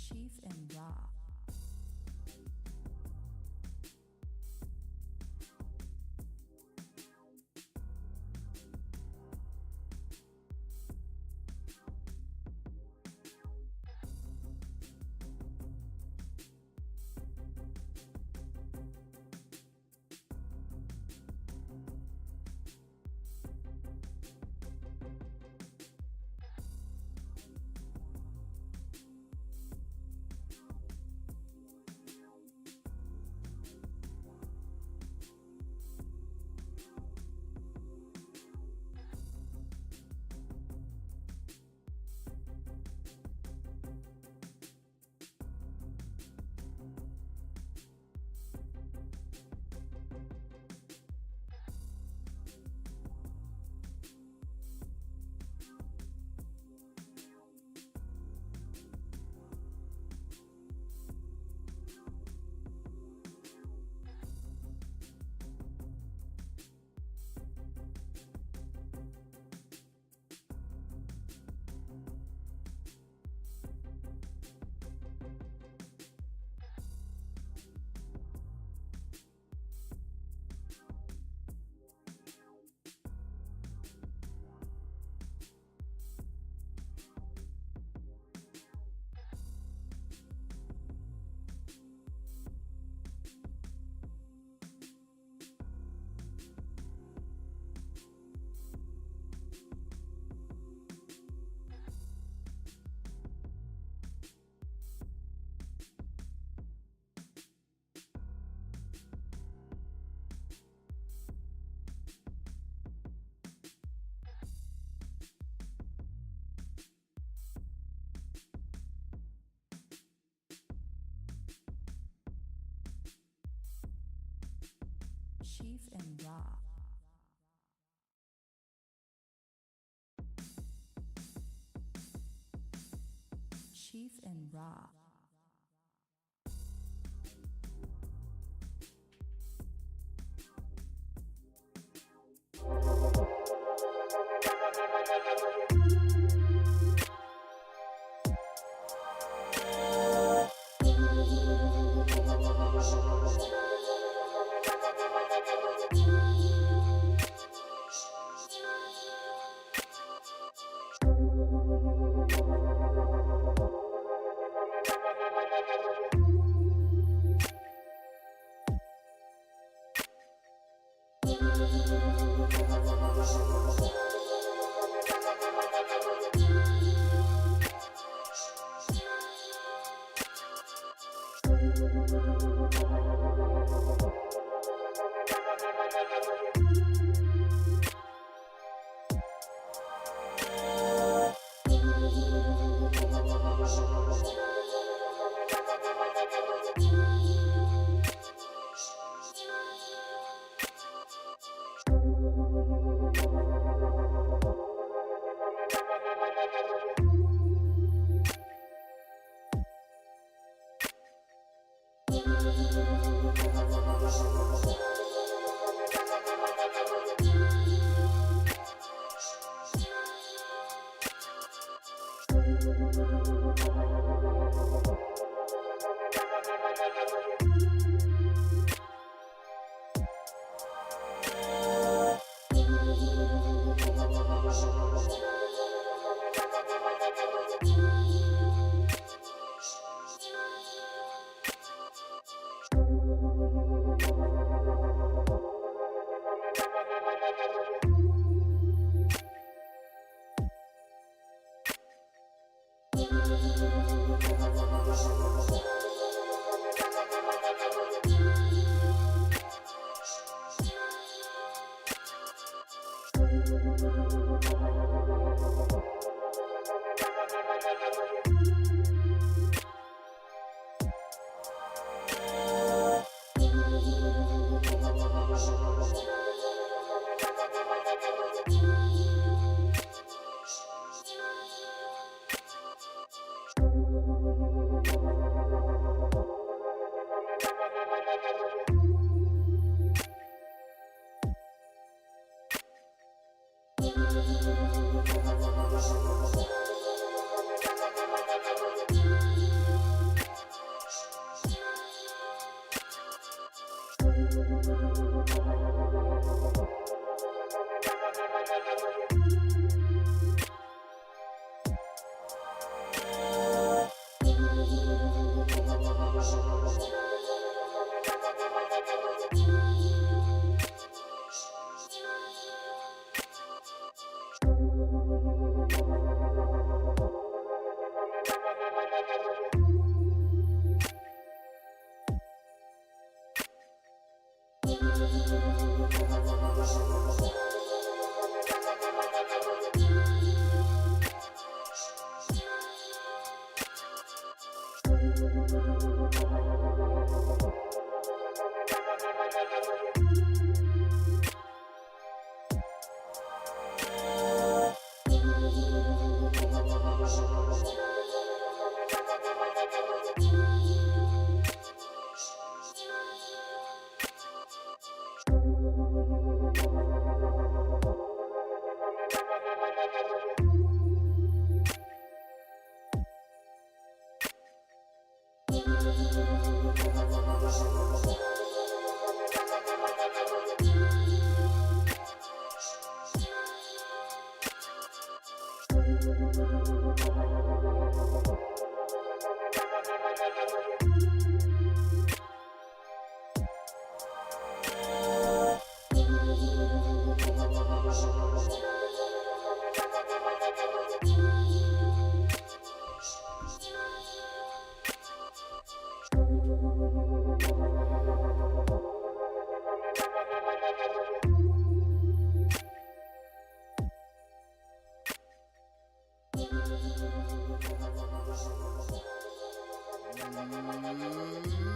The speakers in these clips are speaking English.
Chief and Raw. Chief and Raw. Chief and Raw.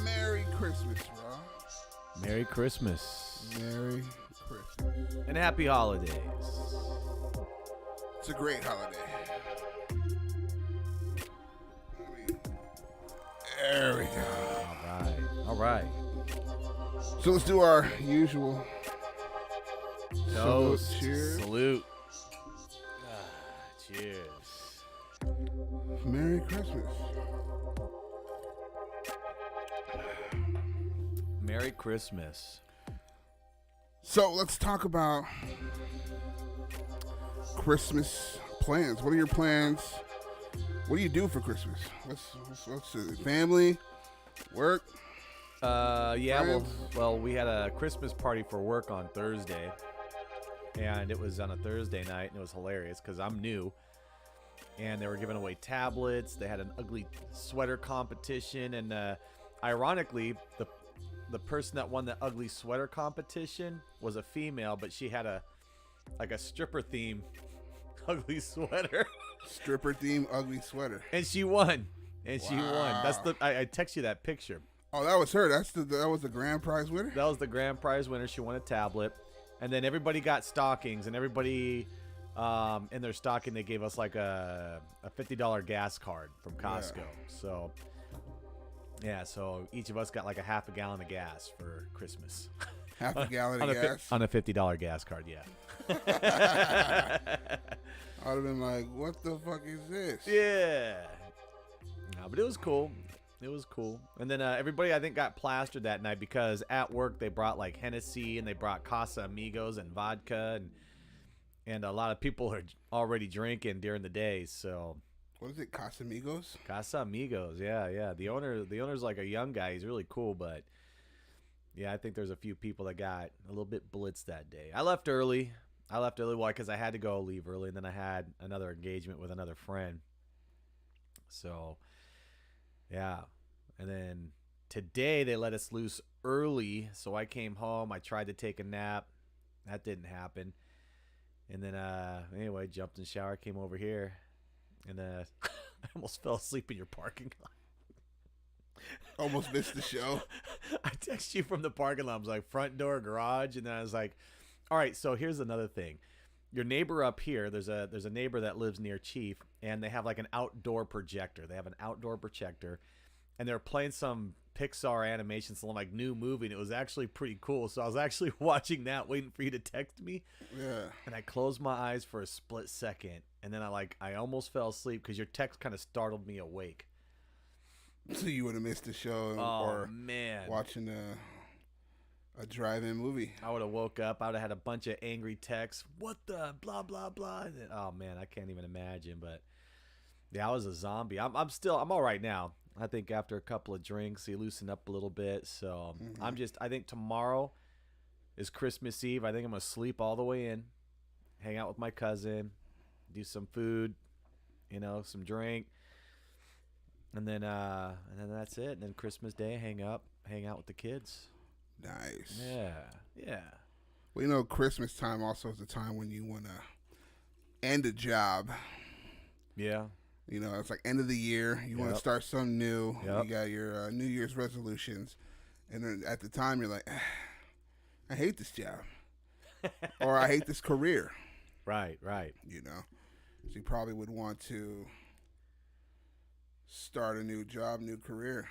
Merry Christmas, bro. Merry Christmas. Merry Christmas. And happy holidays. It's a great holiday. There we go. All right. So let's do our usual Toast. salute. Cheers. Salute. Cheers. Merry Christmas. Merry Christmas. So let's talk about Christmas plans. What are your plans? What do you do for Christmas? What's it? Family? Work? Yeah, Friends? well, we had a Christmas party for work on Thursday, and it was on a Thursday night, and it was hilarious because I'm new, and they were giving away tablets. They had an ugly sweater competition, and ironically, the person that won the ugly sweater competition was a female, but she had a stripper theme ugly sweater. Stripper theme ugly sweater. And she won. She won. Wow. That's I text you that picture. Oh, that was her. That was the grand prize winner. That was the grand prize winner. She won a tablet. And then everybody got stockings, and everybody in their stocking they gave us like a $50 gas card from Costco. Yeah. So yeah, so each of us got like a half a gallon of gas for Christmas. Half a gallon of gas. On a $50 gas card, yeah. I'd have been like, what the fuck is this? Yeah. No, but it was cool. It was cool. And then everybody, I think, got plastered that night because at work they brought like Hennessy and they brought Casa Amigos and vodka. And a lot of people are already drinking during the day. So What is it, Casamigos? Casa Amigos, yeah. The owner's like a young guy. He's really cool, but yeah, I think there's a few people that got a little bit blitzed that day. I left early. Why? Because I had to leave early, and then I had another engagement with another friend. So, yeah. And then today they let us loose early, so I came home. I tried to take a nap. That didn't happen. And then, anyway, jumped in the shower, came over here, and I almost fell asleep in your parking lot. Almost missed the show. I text you from the parking lot. I was like, front door, garage, and then I was like, all right, so here's another thing. Your neighbor up here, there's a neighbor that lives near Chief, and they have like an outdoor projector. And they're playing some Pixar animation, some like new movie, and it was actually pretty cool. So I was actually watching that, waiting for you to text me. Yeah. And I closed my eyes for a split second, and then I almost fell asleep because your text kind of startled me awake. So you would have missed the show Oh or man, watching A drive-in movie. I would have woke up. I would have had a bunch of angry texts. What the blah blah blah. And then, oh man, I can't even imagine. But yeah, I was a zombie. I'm all right now. I think after a couple of drinks, you loosen up a little bit. So I think tomorrow is Christmas Eve. I think I'm gonna sleep all the way in, hang out with my cousin, do some food, some drink, and then that's it. And then Christmas Day, hang out with the kids. Nice. Yeah. Well, Christmas time also is the time when you want to end a job. Yeah. It's like end of the year. You want to start something new. Yep. You got your New Year's resolutions. And then at the time, you're like, I hate this job. Or I hate this career. Right. So you probably would want to start a new job, new career.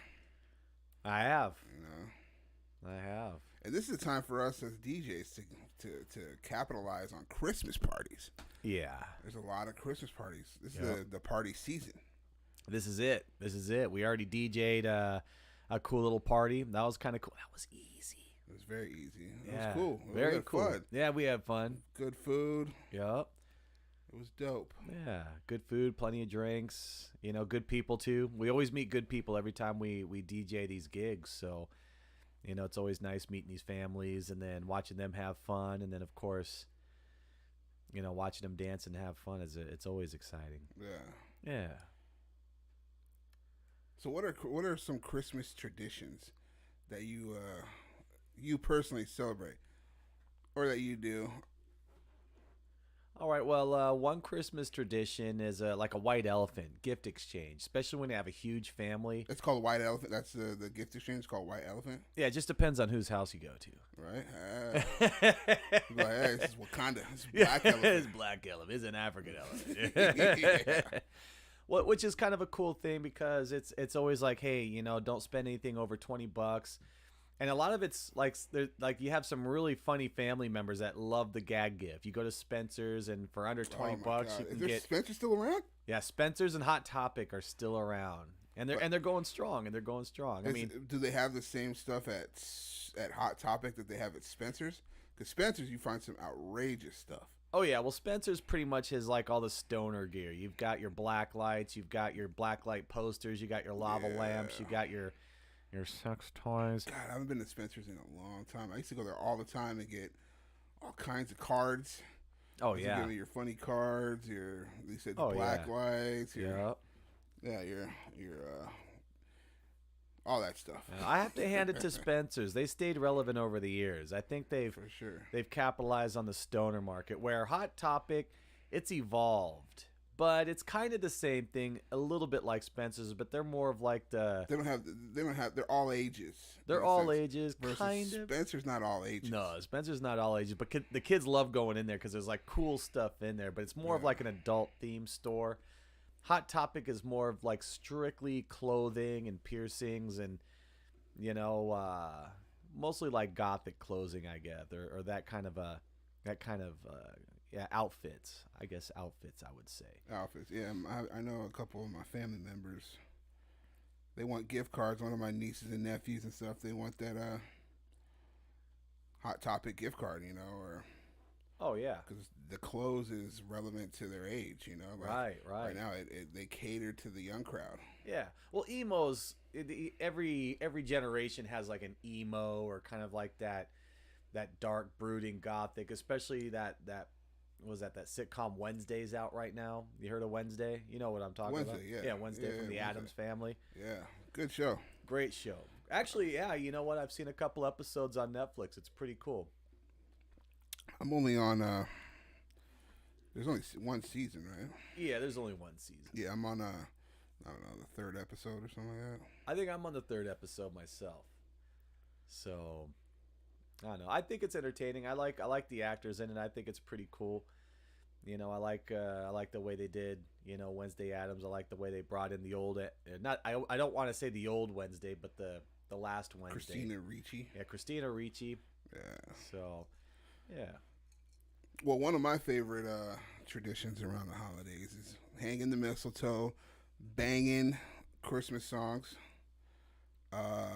I have. You know. I have. And this is the time for us as DJs to capitalize on Christmas parties. Yeah. There's a lot of Christmas parties. This is the party season. This is it. We already DJ'd a cool little party. That was kind of cool. That was easy. It was very easy. It Yeah. was cool. Very cool. Fun. Yeah, we had fun. Good food. Yep. It was dope. Yeah, good food, plenty of drinks. Good people too. We always meet good people every time we DJ these gigs. So, it's always nice meeting these families and then watching them have fun, and then of course, watching them dance and have fun it's always exciting. Yeah. Yeah. So what are some Christmas traditions that you personally celebrate, or that you do? All right. Well, one Christmas tradition is like a white elephant gift exchange, especially when you have a huge family. It's called White Elephant. That's the gift exchange. It's called White Elephant. Yeah, it just depends on whose house you go to. Right. Like, hey, this is Wakanda. This is Black Elephant. It's Black Elephant. It's an African elephant. Yeah. Which is kind of a cool thing because it's always like, hey, don't spend anything over $20. And a lot of it's like you have some really funny family members that love the gag gift. You go to Spencer's and for under $20 God. you can Is there get Spencer still around? Yeah, Spencer's and Hot Topic are still around. And they're going strong. I mean, do they have the same stuff at Hot Topic that they have at Spencer's? Because Spencer's, you find some outrageous stuff. oh yeah, well Spencer's pretty much has like all the stoner gear. You've got your black lights, you've got your black light posters, you got your lava lamps, you got your sex toys. God, I haven't been to Spencer's in a long time. I used to go there all the time to get all kinds of cards. Oh You yeah. give me your funny cards, you said Oh, black yeah. lights, Yeah. your all that stuff. I have to hand it to Spencer's. They stayed relevant over the years. I think For sure. they've capitalized on the stoner market where Hot Topic, it's evolved. But it's kind of the same thing, a little bit like Spencer's, but they're more of like They don't have. They're all ages. they're in a all sense. ages, Versus kind of. Spencer's not all ages. No, Spencer's not all ages, but the kids love going in there because there's like cool stuff in there. But it's more of like an adult themed store. Hot Topic is more of like strictly clothing and piercings and mostly like gothic clothing, I guess, or that kind of outfits. I guess outfits, I would say. Outfits. Yeah, I know a couple of my family members. They want gift cards. One of my nieces and nephews and stuff. They want that Hot Topic gift card, or Oh yeah. because the clothes is relevant to their age, Like, Right. Right now, they cater to the young crowd. Yeah. Well, emos. Every generation has like an emo or kind of like that dark, brooding gothic. Especially that was that sitcom Wednesday's out right now. You heard of Wednesday? You know what I'm talking about? Wednesday, yeah. Yeah, Wednesday from the Wednesday. Addams Family. Yeah, good show. Great show. Actually, yeah. You know what? I've seen a couple episodes on Netflix. It's pretty cool. I'm only on. There's only one season, right? Yeah, there's only one season. Yeah, I'm on. I don't know, the third episode or something like that. I think I'm on the third episode myself. So, I don't know. I think it's entertaining. I like the actors in it. I think it's pretty cool. I like the way they did. Wednesday Addams. I like the way they brought in the old. I don't want to say the old Wednesday, but the last Wednesday. Christina Ricci. Yeah, Christina Ricci. Yeah. So, yeah. Well, one of my favorite traditions around the holidays is hanging the mistletoe, banging Christmas songs, and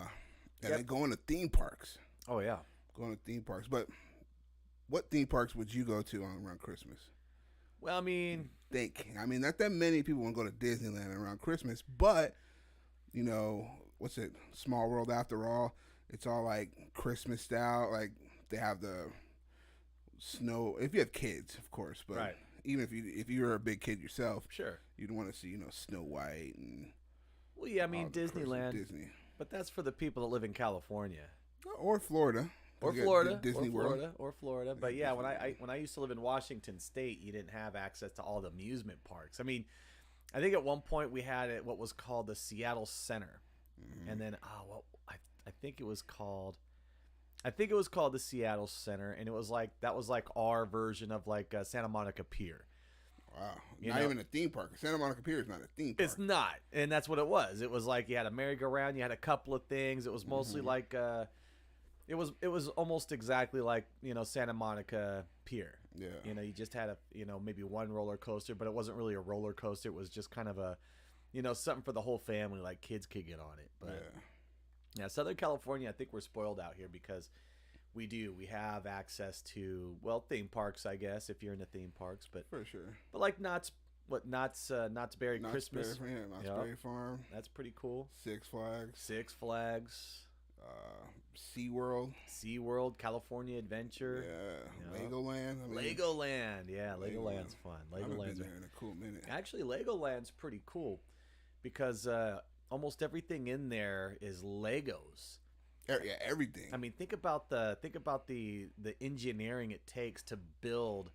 then going to theme parks. Oh yeah. going to theme parks. But what theme parks would you go to around Christmas? Well, I mean, I mean, not that many people want to go to Disneyland around Christmas, but you know, what's it? Small World after all. It's all like Christmas style. Like they have the snow. If you have kids, of course, but Right. even if you're a big kid yourself, sure. you'd want to see Snow White and Well, yeah, I all mean the Christmas Disneyland, Disney, but that's for the people that live in California. or Florida, Or You got Florida, Disney or World. Florida, or Florida. But yeah, when I used to live in Washington State, you didn't have access to all the amusement parks. I mean, I think at one point we had what was called the Seattle Center, and then I think it was called the Seattle Center, and it was like that was like our version of like Santa Monica Pier. Wow, You not know? even a theme park. Santa Monica Pier is not a theme park. It's not, and that's what it was. It was like you had a merry-go-round, you had a couple of things. It was mostly like it was almost exactly like Santa Monica Pier. Yeah. You just had maybe one roller coaster, but it wasn't really a roller coaster. It was just kind of a something for the whole family, like kids could get on it. But yeah, Southern California, I think we're spoiled out here because we have access to theme parks, I guess, if you're into theme parks, but For sure. like Knott's Berry Knott's Christmas. Berry, yeah, Knott's Berry Farm, That's pretty cool. Six Flags, Six Flags, SeaWorld, SeaWorld, California Adventure, yeah, Yeah. Legoland. I mean, Legoland. Yeah, Legoland's fun. I haven't been Legoland's there in a cool minute. actually Legoland's pretty cool because almost everything in there is Legos. Yeah, everything. I mean, think about the engineering it takes to build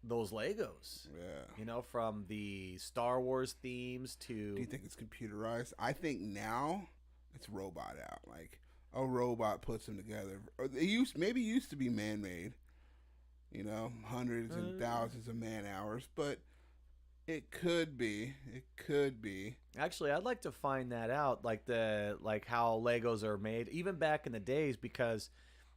those Legos. Yeah. From the Star Wars themes to Do you think it's computerized? I think now it's robot out. Like a robot puts them together. Or they used to be man-made. Hundreds and thousands of man hours, but it could be. Actually, I'd like to find that out, like how Legos are made, even back in the days, because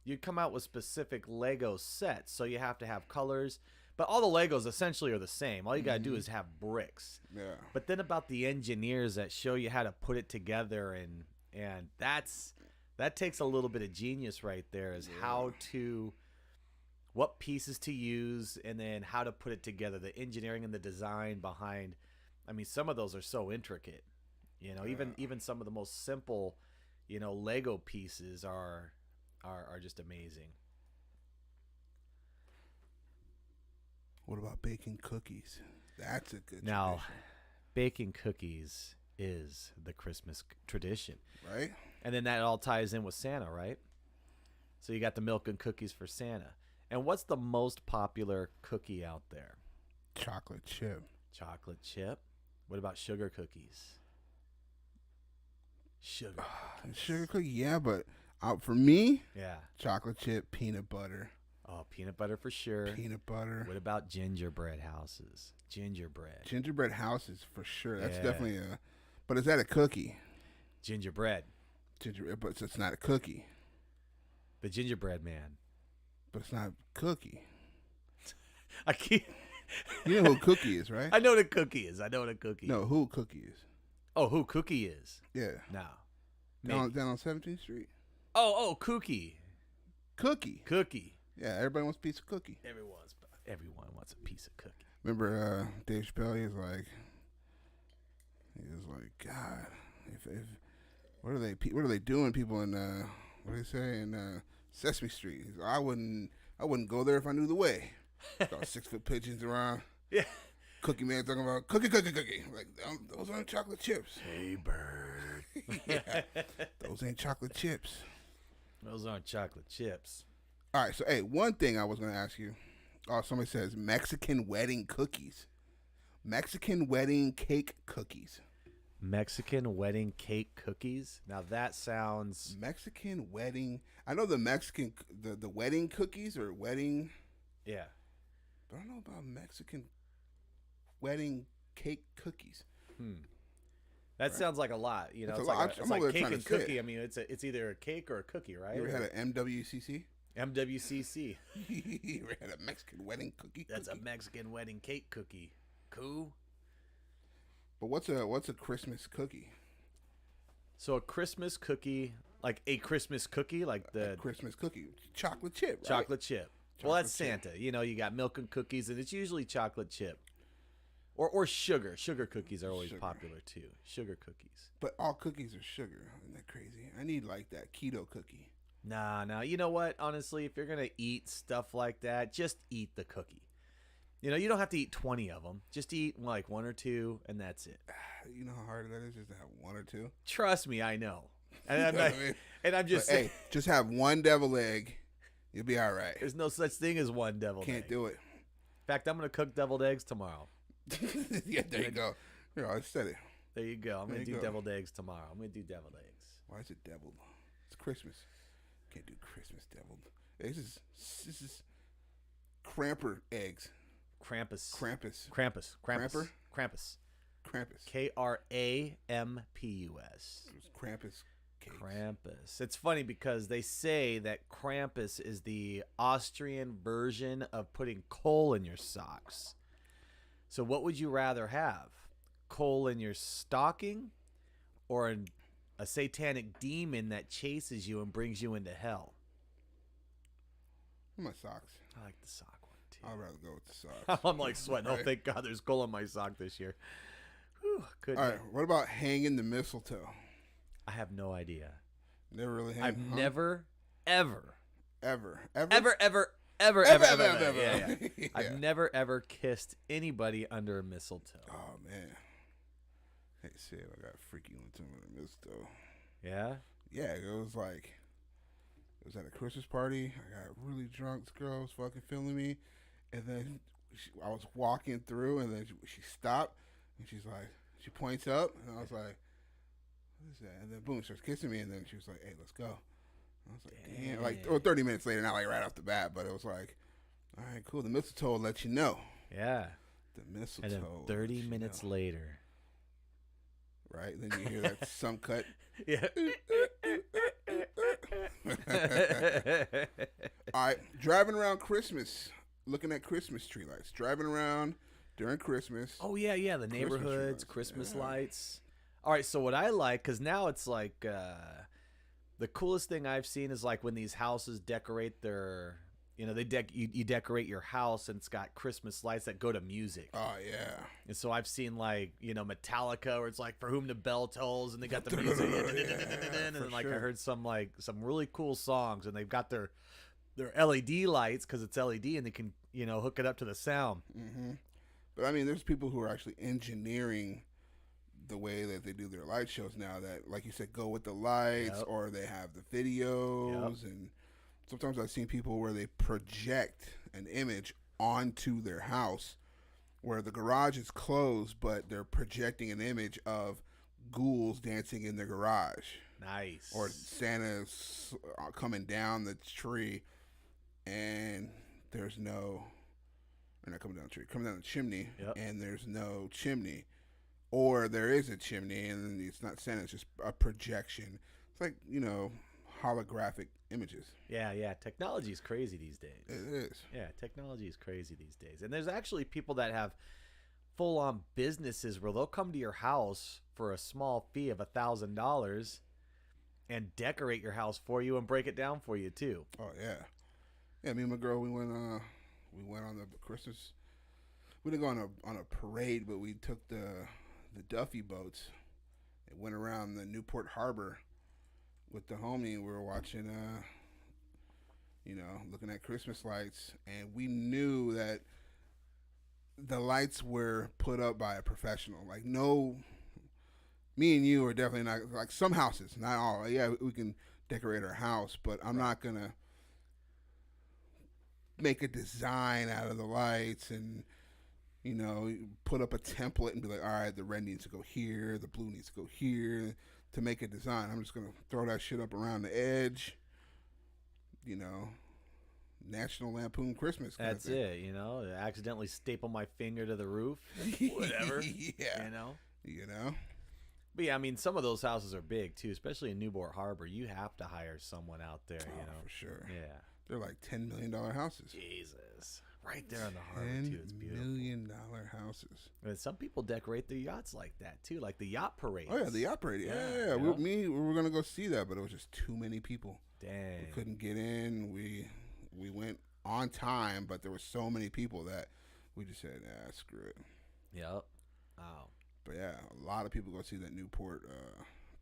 you'd come out with specific Lego sets, so you have to have colors. But all the Legos essentially are the same. All you gotta do is have bricks. Yeah. But then about the engineers that show you how to put it together, and that takes a little bit of genius right there, is what pieces to use, and then how to put it together. The engineering and the design behind. I mean, some of those are so intricate. Even some of the most simple, Lego pieces are just amazing. What about baking cookies? That's a good Now, tradition, baking cookies is the Christmas tradition. right? And then that all ties in with Santa, right? So you got the milk and cookies for Santa. And what's the most popular cookie out there? Chocolate chip. Chocolate chip. What about sugar cookies? Sugar cookies. Sugar cookie, yeah, but for me, Yeah. chocolate chip, peanut butter. Oh, peanut butter for sure. Peanut butter. What about gingerbread houses? Gingerbread. Gingerbread houses for sure. That's Yeah. definitely but is that a cookie? Gingerbread. But it's not a cookie. The gingerbread man. But it's not a cookie. I can't. You know who Cookie is, right? I know what a cookie is. No, who Cookie is? Oh, who Cookie is? Yeah. No. Down on 17th Street. Oh, Cookie. Cookie. Cookie. Yeah, everybody wants a piece of cookie. Everyone wants a piece of cookie. Remember Dave Chappelle? He was like, God, if what are they doing? People in what do they say in Sesame Street? He's like, I wouldn't go there if I knew the way. About 6-foot pigeons around. Yeah. Cookie Man talking about cookie. Like those aren't chocolate chips. Hey, bird. Yeah, those ain't chocolate chips. Those aren't chocolate chips. All right, so hey, one thing I was gonna ask you. Oh, somebody says Mexican wedding cookies, Mexican wedding cake cookies. Mexican wedding cake cookies. Now that sounds Mexican wedding. I know the Mexican the wedding cookies or wedding. Yeah. But I don't know about Mexican wedding cake cookies. That sounds like a lot. It's It's a lot. like, I'm over there cake trying and to say cookie. it. I mean, it's either a cake or a cookie, right? You ever had an MWCC? MWCC. You ever had a Mexican wedding cookie? That's a Mexican wedding cake cookie. Cool. But what's a Christmas cookie? So a Christmas cookie, Like a Christmas cookie, like A the Christmas cookie, chocolate chip, right? chocolate chip. Well, Chocolate that's chip. Santa. You know, you got milk and cookies, and it's usually chocolate chip. Or sugar. Sugar cookies are always Sugar. popular too. Sugar cookies. But all cookies are sugar. Isn't that crazy? I need like that keto cookie. Nah. You know what? Honestly, if you're gonna eat stuff like that, just eat the cookie. You know, you don't have to eat 20 of them. Just eat like 1 or 2, and that's it. You know how hard that is just to have 1 or 2? Trust me, I know. And I'm, You know not, what I mean? and I'm just But, saying, hey, just have 1 deviled egg. You'll be all right. there's no such thing as one deviled Can't egg. do it. In fact, I'm gonna cook deviled eggs tomorrow. Yeah, there you go. Here, I said it. There you go. I'm There gonna you do go. deviled eggs tomorrow. I'm gonna do deviled eggs. Why is it deviled? It's Christmas. Can't do Christmas deviled. This is Cramper eggs. Krampus. Krampus. Krampus. Kramper? Krampus. Krampus. Krampus. It was Krampus cakes. Krampus. It's funny because they say that Krampus is the Austrian version of putting coal in your socks. So what would you rather have? Coal in your stocking or a satanic demon that chases you and brings you into hell? My socks. I like the sock one too. I'd rather go with the socks. I'm like sweating. Oh, Right. thank God there's coal in my sock this year. Whew, good. All right. What about hanging the mistletoe? I have no idea. Never really hang. I've huh? never, ever, ever. ever. Yeah. Yeah. I've never ever kissed anybody under a mistletoe. Oh man. Hey, see, I got freaky one time with a mistletoe. Yeah. Yeah, it was at a Christmas party. I got really drunk. This girl was fucking filming me, and then I was walking through, and then she stopped, and she points up, and I was like, "What is that?" And then boom, she starts kissing me, and then she was like, "Hey, let's go." And I was like, "Damn!" Like, 30 minutes later, not like right off the bat, but it was like, "All right, cool." The mistletoe will let you know. Yeah. The mistletoe. And then will 30 let you minutes know, later. right? Then you hear that some cut. Yeah. All right, driving around Christmas, looking at Christmas tree lights. Driving around during Christmas. Oh yeah. The Christmas neighborhoods, lights, Christmas yeah. lights. All right. So what I like, because now it's like the coolest thing I've seen is like when these houses decorate their, you decorate your house and it's got Christmas lights that go to music. Oh yeah. And so I've seen like, Metallica where it's like For Whom the Bell Tolls and they got the music and then for like I sure. heard some really cool songs and they've got their LED lights because it's LED and they can, hook it up to the sound. hmm But I mean, there's people who are actually engineering the way that they do their light shows now. That, like you said, go with the lights, Yep. or they have the videos, and sometimes I've seen people where they project an image onto their house, where the garage is closed, but they're projecting an image of ghouls dancing in their garage, Nice. or Santa's coming down the tree, and there's no. Or not coming down the tree, coming down the chimney, Yep. and there's no chimney, or there is a chimney, and then it's not Santa, it's just a projection. It's like, holographic images. Yeah. Technology is crazy these days. It is. Yeah, technology is crazy these days. And there's actually people that have full-on businesses where they'll come to your house for a small fee of $1,000 and decorate your house for you and break it down for you too. Oh yeah, yeah. Me and my girl, we went on the Christmas. We didn't go on a parade, but we took the Duffy boats and went around the Newport Harbor with the homie. We were watching, looking at Christmas lights, and we knew that the lights were put up by a professional. Like, no, me and you are definitely not, like some houses, not all. Yeah, we can decorate our house, but I'm not gonna make a design out of the lights and put up a template and be like, all right, the red needs to go here, the blue needs to go here to make a design. I'm just gonna throw that shit up around the edge. National Lampoon Christmas. Kind That's of thing. it, accidentally staple my finger to the roof, whatever. Yeah. But yeah, I mean, some of those houses are big too, especially in Newport Harbor. You have to hire someone out there, For sure. Yeah. They're like $10 million houses. Jesus. right there on the harbor too. It's $10 beautiful. million houses. And some people decorate their yachts like that too, like the yacht parade. Oh yeah, the operator. Yeah. you know? We were gonna go see that, but it was just too many people. Dang. We couldn't get in. We went on time, but there were so many people that we just said, screw it. Yep. Wow. But yeah, a lot of people go see that Newport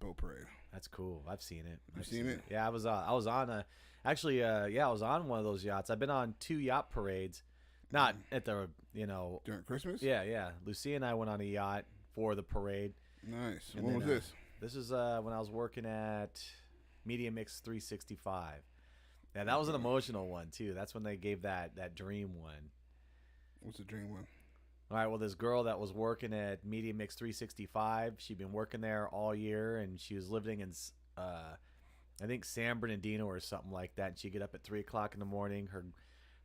boat parade. That's cool. I've seen it. You've seen it? Yeah, I was on a actually I was on one of those yachts. I've been on 2 yacht parades. Not at the, During Christmas? Yeah. Lucia and I went on a yacht for the parade. Nice. And When then, was this? This is when I was working at Media Mix 365. Yeah, that was an emotional one too. That's when they gave that dream one. What's the dream one? All right, well, this girl that was working at Media Mix 365, she'd been working there all year, and she was living in, I think, San Bernardino or something like that. And she'd get up at 3 o'clock in the morning.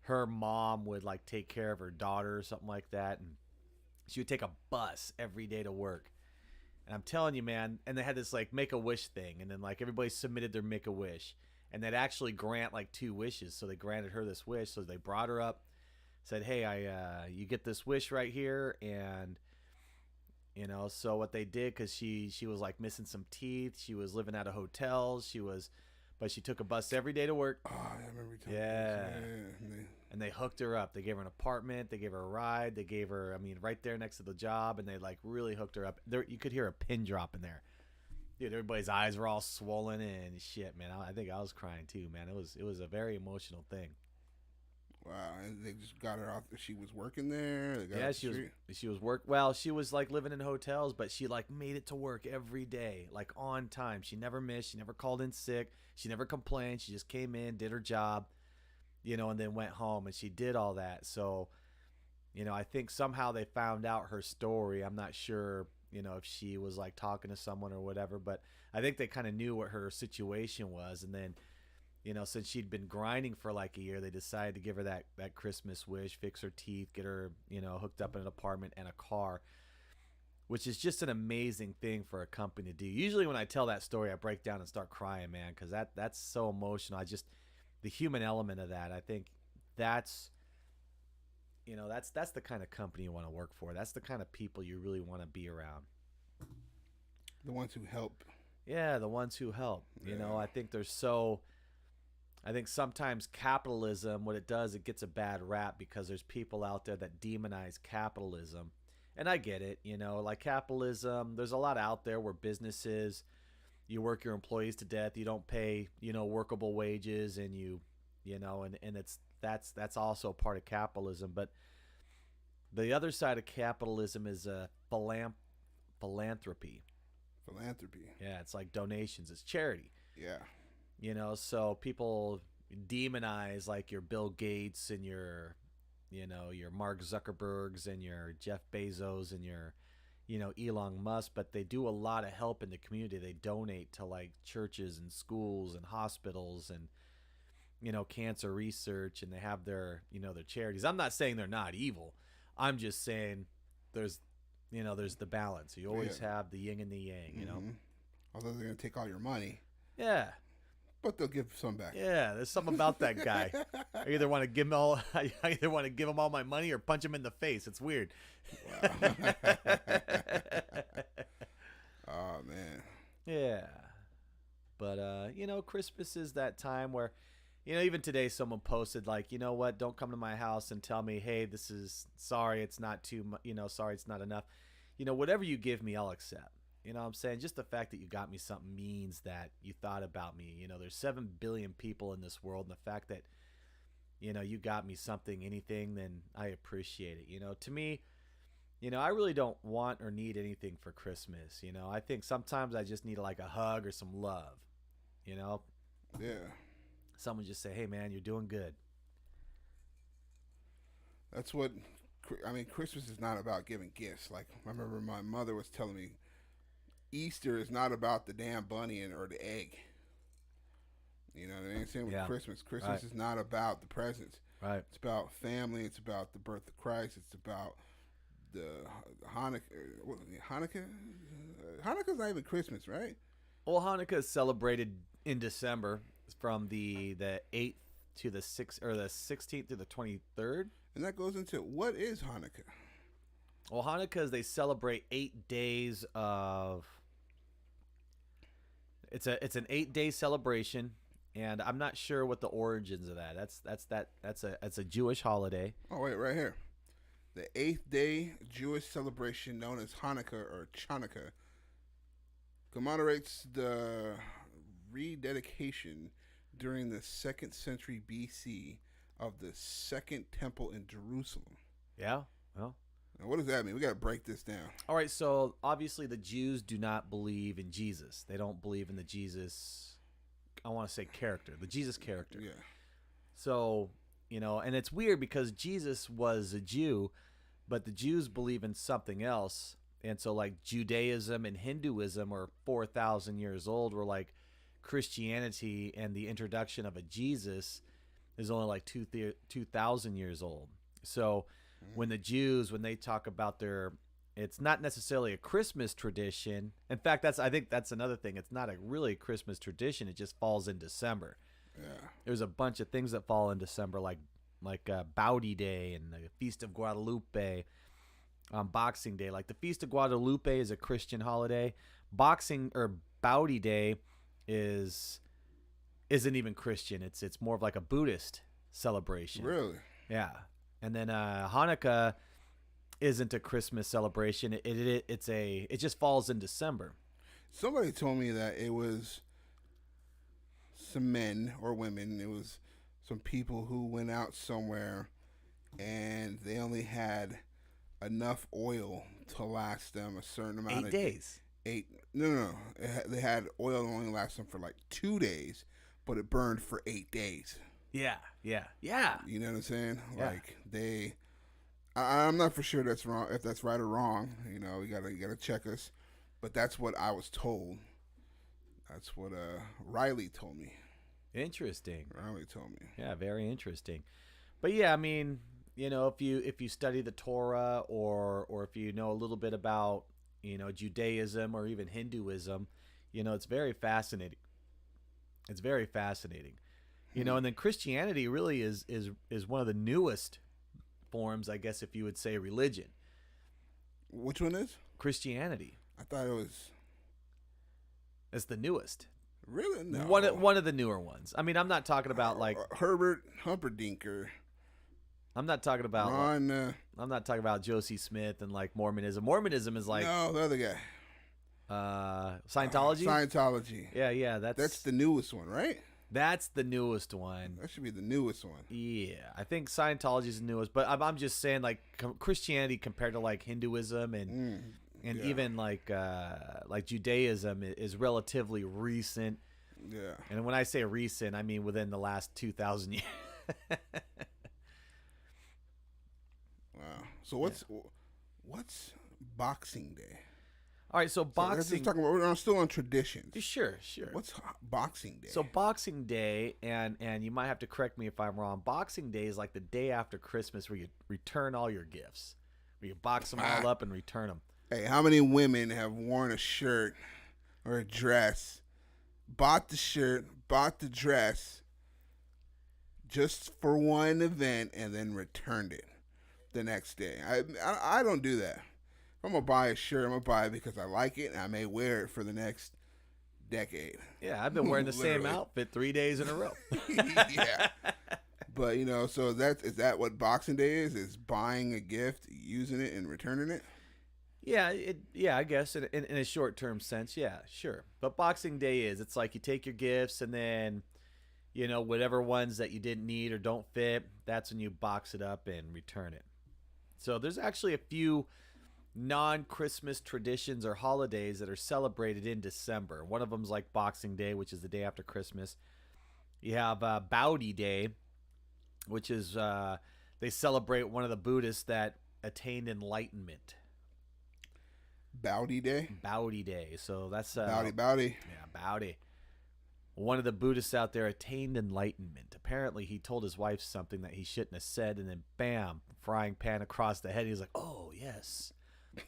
Her mom would, like, take care of her daughter or something like that, and she would take a bus every day to work. And I'm telling you, man, and they had this, like, Make-A-Wish thing, and then, like, everybody submitted their Make-A-Wish, and they'd actually grant, like, 2 wishes. So they granted her this wish, so they brought her up. Said, hey, you get this wish right here, and so what they did, because she was like missing some teeth, she was living out of hotels, but she took a bus every day to work. Oh, I remember you telling Yeah. me this. And they hooked her up. They gave her an apartment, they gave her a ride, they gave her, right there next to the job, and they like really hooked her up. There, you could hear a pin drop in there. Dude, everybody's eyes were all swollen and shit, man. I think I was crying too, man. It was a very emotional thing. Wow, and they just got her off. She was working there. They got her Yeah, off the street? she was work. Well, she was like living in hotels, but she like made it to work every day, like on time. She never missed. She never called in sick. She never complained. She just came in, did her job, and then went home. And she did all that. So, I think somehow they found out her story. I'm not sure, if she was like talking to someone or whatever, but I think they kind of knew what her situation was. And then, since she'd been grinding for like a year, they decided to give her that Christmas wish, fix her teeth, get her, hooked up in an apartment and a car, which is just an amazing thing for a company to do. Usually when I tell that story, I break down and start crying, man, because that's so emotional. The human element of that, I think that's the kind of company you want to work for. That's the kind of people you really want to be around. The ones who help. Yeah, the ones who help. I think sometimes capitalism, what it does, it gets a bad rap because there's people out there that demonize capitalism. And I get it, like capitalism, there's a lot out there where businesses, you work your employees to death, you don't pay, workable wages, and that's also part of capitalism. But the other side of capitalism is philanthropy. Philanthropy. Yeah, it's like donations, it's charity. Yeah. So people demonize like your Bill Gates and your Mark Zuckerbergs and your Jeff Bezos and your, Elon Musk, but they do a lot of help in the community. They donate to like churches and schools and hospitals and, cancer research, and they have their charities. I'm not saying they're not evil. I'm just saying there's the balance. You always have the yin and the yang, Although they're going to take all your money. Yeah. But they'll give some back. Yeah, there's something about that guy. I either want to give him all my money or punch him in the face. It's weird. Wow. Oh man. Yeah. But Christmas is that time where, even today someone posted like, you know what, don't come to my house and tell me, hey, this is sorry, it's not too much, sorry, it's not enough. Whatever you give me, I'll accept. You know what I'm saying? Just the fact that you got me something means that you thought about me. There's 7 billion people in this world, and the fact that, you got me something, anything, then I appreciate it. To me, I really don't want or need anything for Christmas. I think sometimes I just need like a hug or some love, Yeah. Someone just say, hey, man, you're doing good. That's what, Christmas is not about giving gifts. Like, I remember my mother was telling me, Easter is not about the damn bunny or the egg. You know what I mean? Same with Christmas. Christmas is not about the presents. Right. It's about family. It's about the birth of Christ. It's about the Hanukkah. Hanukkah? Hanukkah's not even Christmas, right? Well, Hanukkah is celebrated in December from the 8th to the 6th, or the 16th to the 23rd. And that goes into what is Hanukkah? Well, Hanukkah is they celebrate 8 days of. It's an 8-day celebration, and I'm not sure what the origins of that. That's a Jewish holiday. Oh, wait, right here. The 8th day Jewish celebration known as Hanukkah or Chanukah commemorates the rededication during the 2nd century BC of the Second Temple in Jerusalem. Yeah. Well. Now, what does that mean? We got to break this down. All right. So obviously the Jews do not believe in Jesus. They don't believe in the Jesus. I want to say character, the Jesus character. Yeah. So, and it's weird because Jesus was a Jew, but the Jews believe in something else. And so like Judaism and Hinduism are 4,000 years old, where like Christianity and the introduction of a Jesus is only like 2,000 years old. So when the Jews, when they talk about it's not necessarily a Christmas tradition. In fact, I think that's another thing. It's not really a Christmas tradition. It just falls in December. Yeah. There's a bunch of things that fall in December, like Baudi Day and the Feast of Guadalupe, Boxing Day. Like the Feast of Guadalupe is a Christian holiday. Baudi Day isn't even Christian. It's more of like a Buddhist celebration. Really? Yeah. And then Hanukkah isn't a Christmas celebration. It just falls in December. Somebody told me that it was some men or women. It was some people who went out somewhere and they only had enough oil to last them a certain amount 8 of days. No. They had oil that only last them for like 2 days, but it burned for 8 days. Yeah. You know what I'm saying? Yeah. Like I'm not for sure that's wrong. If that's right or wrong, you gotta check us. But that's what I was told. That's what Riley told me. Interesting. Riley told me. Yeah, very interesting. But yeah, I mean, if you study the Torah or if you know a little bit about, Judaism or even Hinduism, it's very fascinating. It's very fascinating. And then Christianity really is one of the newest forms, I guess, if you would say, religion. Which one is? Christianity. I thought it was. It's the newest. Really? No. One of the newer ones. I mean, I'm not talking about like Herbert Humperdinck. I'm not talking about Ron, I'm not talking about Josie Smith and like Mormonism. Mormonism is like no, the other guy. Scientology. Scientology. Yeah. That's the newest one, right? That's the newest one. That should be the newest one. Yeah, I think Scientology is the newest, but I'm just saying like Christianity compared to like Hinduism and even like Judaism is relatively recent. Yeah. And when I say recent, I mean within the last 2,000 years. Wow. So what's Boxing Day? All right, so boxing. We're still on traditions. Sure. What's Boxing Day? So Boxing Day, and you might have to correct me if I'm wrong. Boxing Day is like the day after Christmas where you return all your gifts, where you box them all up and return them. Hey, how many women have worn a shirt or a dress, bought the shirt, bought the dress, just for one event, and then returned it the next day? I don't do that. If I'm going to buy a shirt, I'm going to buy it because I like it, and I may wear it for the next decade. Yeah, I've been wearing the same outfit 3 days in a row. Yeah. But, so is that what Boxing Day is? Is buying a gift, using it, and returning it? Yeah, I guess in a short-term sense, yeah, sure. But Boxing Day it's like you take your gifts and then, whatever ones that you didn't need or don't fit, that's when you box it up and return it. So there's actually a few non-Christmas traditions or holidays that are celebrated in December. One of them's like Boxing Day, which is the day after Christmas. You have Baudi Day, which is they celebrate one of the Buddhists that attained enlightenment. Baudi Day? Baudi Day. So that's Baudi. Yeah, Baudi. One of the Buddhists out there attained enlightenment. Apparently, he told his wife something that he shouldn't have said, and then bam, frying pan across the head. He's like, "Oh yes,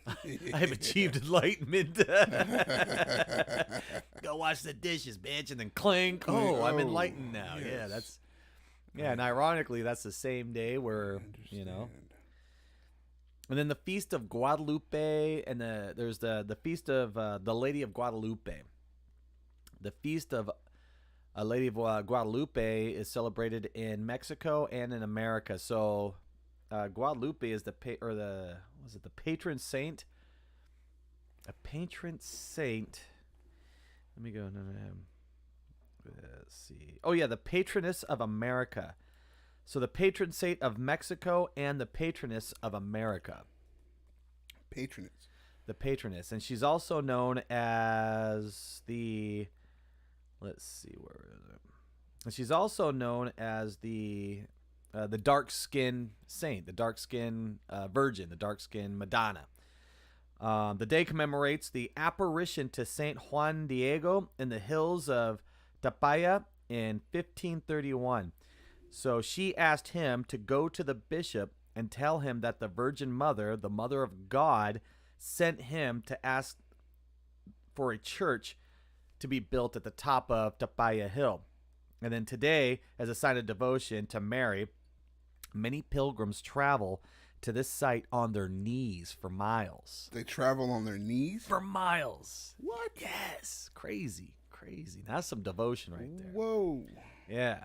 I have achieved enlightenment." Go wash the dishes, bitch, and then clink. Oh, I'm enlightened now. Yeah, Yeah, and ironically, that's the same day where, you know. Understand. And then the Feast of Guadalupe, and there's the Feast of the Lady of Guadalupe. The Feast of A Lady of Guadalupe is celebrated in Mexico and in America. So Guadalupe is the patron saint? A patron saint. Let me go. Let's see. Oh yeah, the patroness of America. So the patron saint of Mexico and the patroness of America. Patroness. The patroness, and she's also known as the. Let's see, where is it? And she's also known as the dark skin saint, the dark skin virgin, the dark skin Madonna. The day commemorates the apparition to Saint Juan Diego in the hills of Tapaya in 1531. So she asked him to go to the bishop and tell him that the Virgin Mother, the Mother of God, sent him to ask for a church to be built at the top of Tapaya Hill. And then today, as a sign of devotion to Mary, many pilgrims travel to this site on their knees for miles. They travel on their knees? For miles. What? Yes. Crazy. That's some devotion right there. Whoa. Yeah.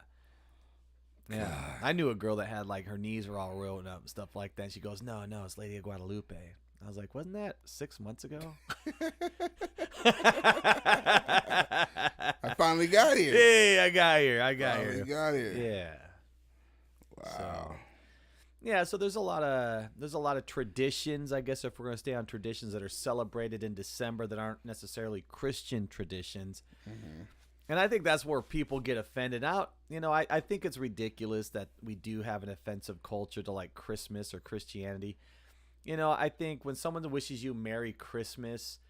Yeah. God. I knew a girl that had like her knees were all rolled up and stuff like that. She goes, no, it's Lady of Guadalupe. I was like, wasn't that 6 months ago? I finally got here. Hey, I got here. Finally got here. Yeah. Wow. Yeah, so there's a lot of traditions, I guess, if we're going to stay on traditions that are celebrated in December that aren't necessarily Christian traditions. Mm-hmm. And I think that's where people get offended. Out, I think it's ridiculous that we do have an offensive culture to like Christmas or Christianity. I think when someone wishes you Merry Christmas,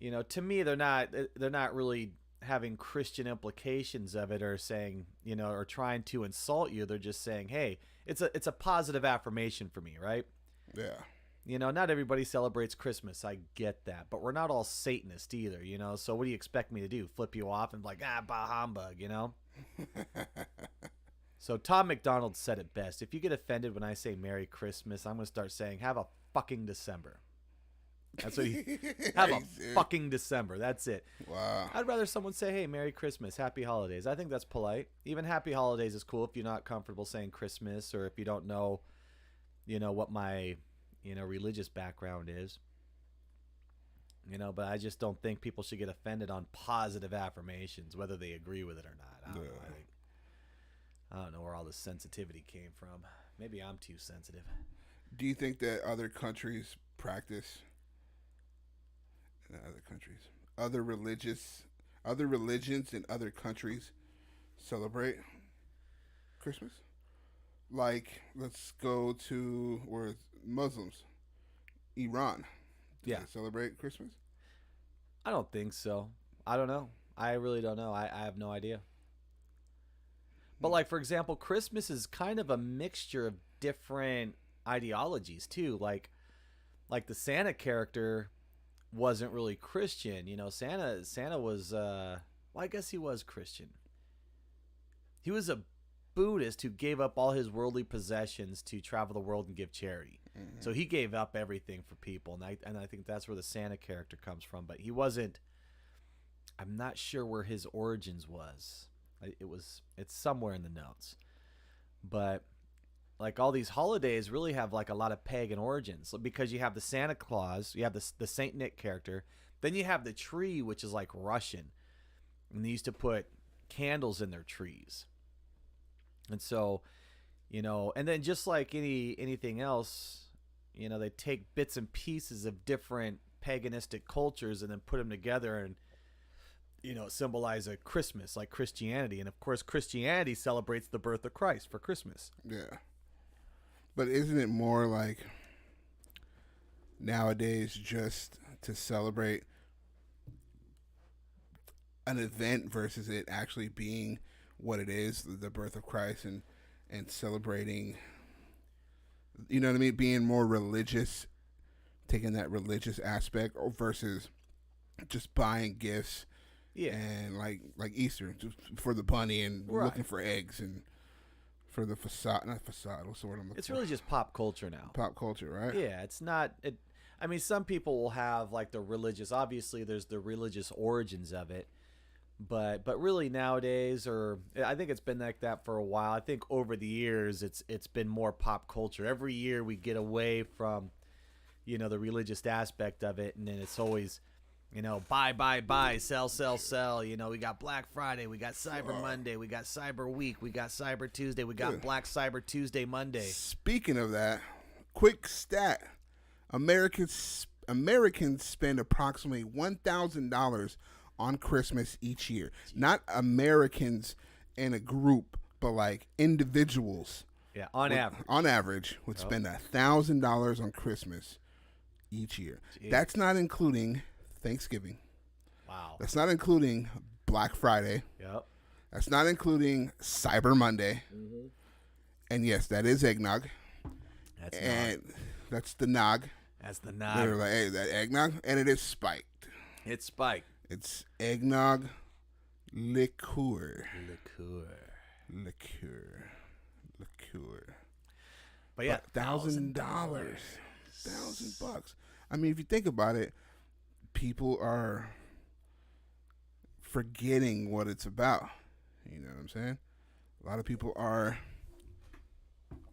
to me they're not really having Christian implications of it or saying, or trying to insult you. They're just saying, hey, it's a positive affirmation for me, right? Yeah. Not everybody celebrates Christmas. I get that. But we're not all Satanist either, So what do you expect me to do? Flip you off and be like, bah humbug, So Tom McDonald said it best. If you get offended when I say Merry Christmas, I'm going to start saying, have a fucking December. That's what he... have a fucking December. That's it. Wow. I'd rather someone say, hey, Merry Christmas, Happy Holidays. I think that's polite. Even Happy Holidays is cool if you're not comfortable saying Christmas or if you don't know, what my... religious background is, but I just don't think people should get offended on positive affirmations, whether they agree with it or not. I don't know. I don't know where all this sensitivity came from. Maybe I'm too sensitive. Do you think that other countries practice other religions in other countries celebrate Christmas? Like, let's go to where Muslims, Iran. Do Yeah. they celebrate Christmas? I don't think so. I don't know. I really don't know. I have no idea. But like, for example, Christmas is kind of a mixture of different ideologies too. Like the Santa character wasn't really Christian. Santa was, well, I guess he was Christian. He was a Buddhist who gave up all his worldly possessions to travel the world and give charity. Mm-hmm. So he gave up everything for people, and I think that's where the Santa character comes from. But he wasn't. I'm not sure where his origins was. It's somewhere in the notes. But like all these holidays really have like a lot of pagan origins because you have the Santa Claus, you have the Saint Nick character, then you have the tree, which is like Russian, and they used to put candles in their trees. And so, and then just like anything else, they take bits and pieces of different paganistic cultures and then put them together and, symbolize a Christmas like Christianity. And of course, Christianity celebrates the birth of Christ for Christmas. Yeah. But isn't it more like nowadays just to celebrate an event versus it actually being what it is, the birth of Christ, and celebrating, being more religious, taking that religious aspect versus just buying gifts, Yeah, and like Easter just for the bunny and right. looking for eggs and for the facade, not facade. What's the word I'm looking It's for? really just pop culture now. Pop culture, right? Yeah, it's not. I mean, some people will have like the religious. Obviously, there's the religious origins of it, but really nowadays, or I think it's been like that for a while. I think over the years, it's been more pop culture. Every year we get away from, the religious aspect of it, and then it's always, buy, sell, sell. We got Black Friday, we got Cyber Monday, we got Cyber Week, we got Cyber Tuesday, we got Good. Black Cyber Tuesday Monday. Speaking of that, quick stat: Americans spend approximately $1,000 on Christmas each year. Not Americans in a group, but like individuals. Yeah, on average. On average, would spend $1,000 on Christmas each year. Jeez. That's not including Thanksgiving. Wow. That's not including Black Friday. Yep. That's not including Cyber Monday. Mm-hmm. And yes, that is eggnog. That's And that's the nog. That's the They're nog. like, hey, that eggnog, and it is spiked. It's spiked. It's eggnog liqueur. Liqueur. But yeah, $1,000. $1,000. I mean, if you think about it, people are forgetting what it's about. You know what I'm saying? A lot of people are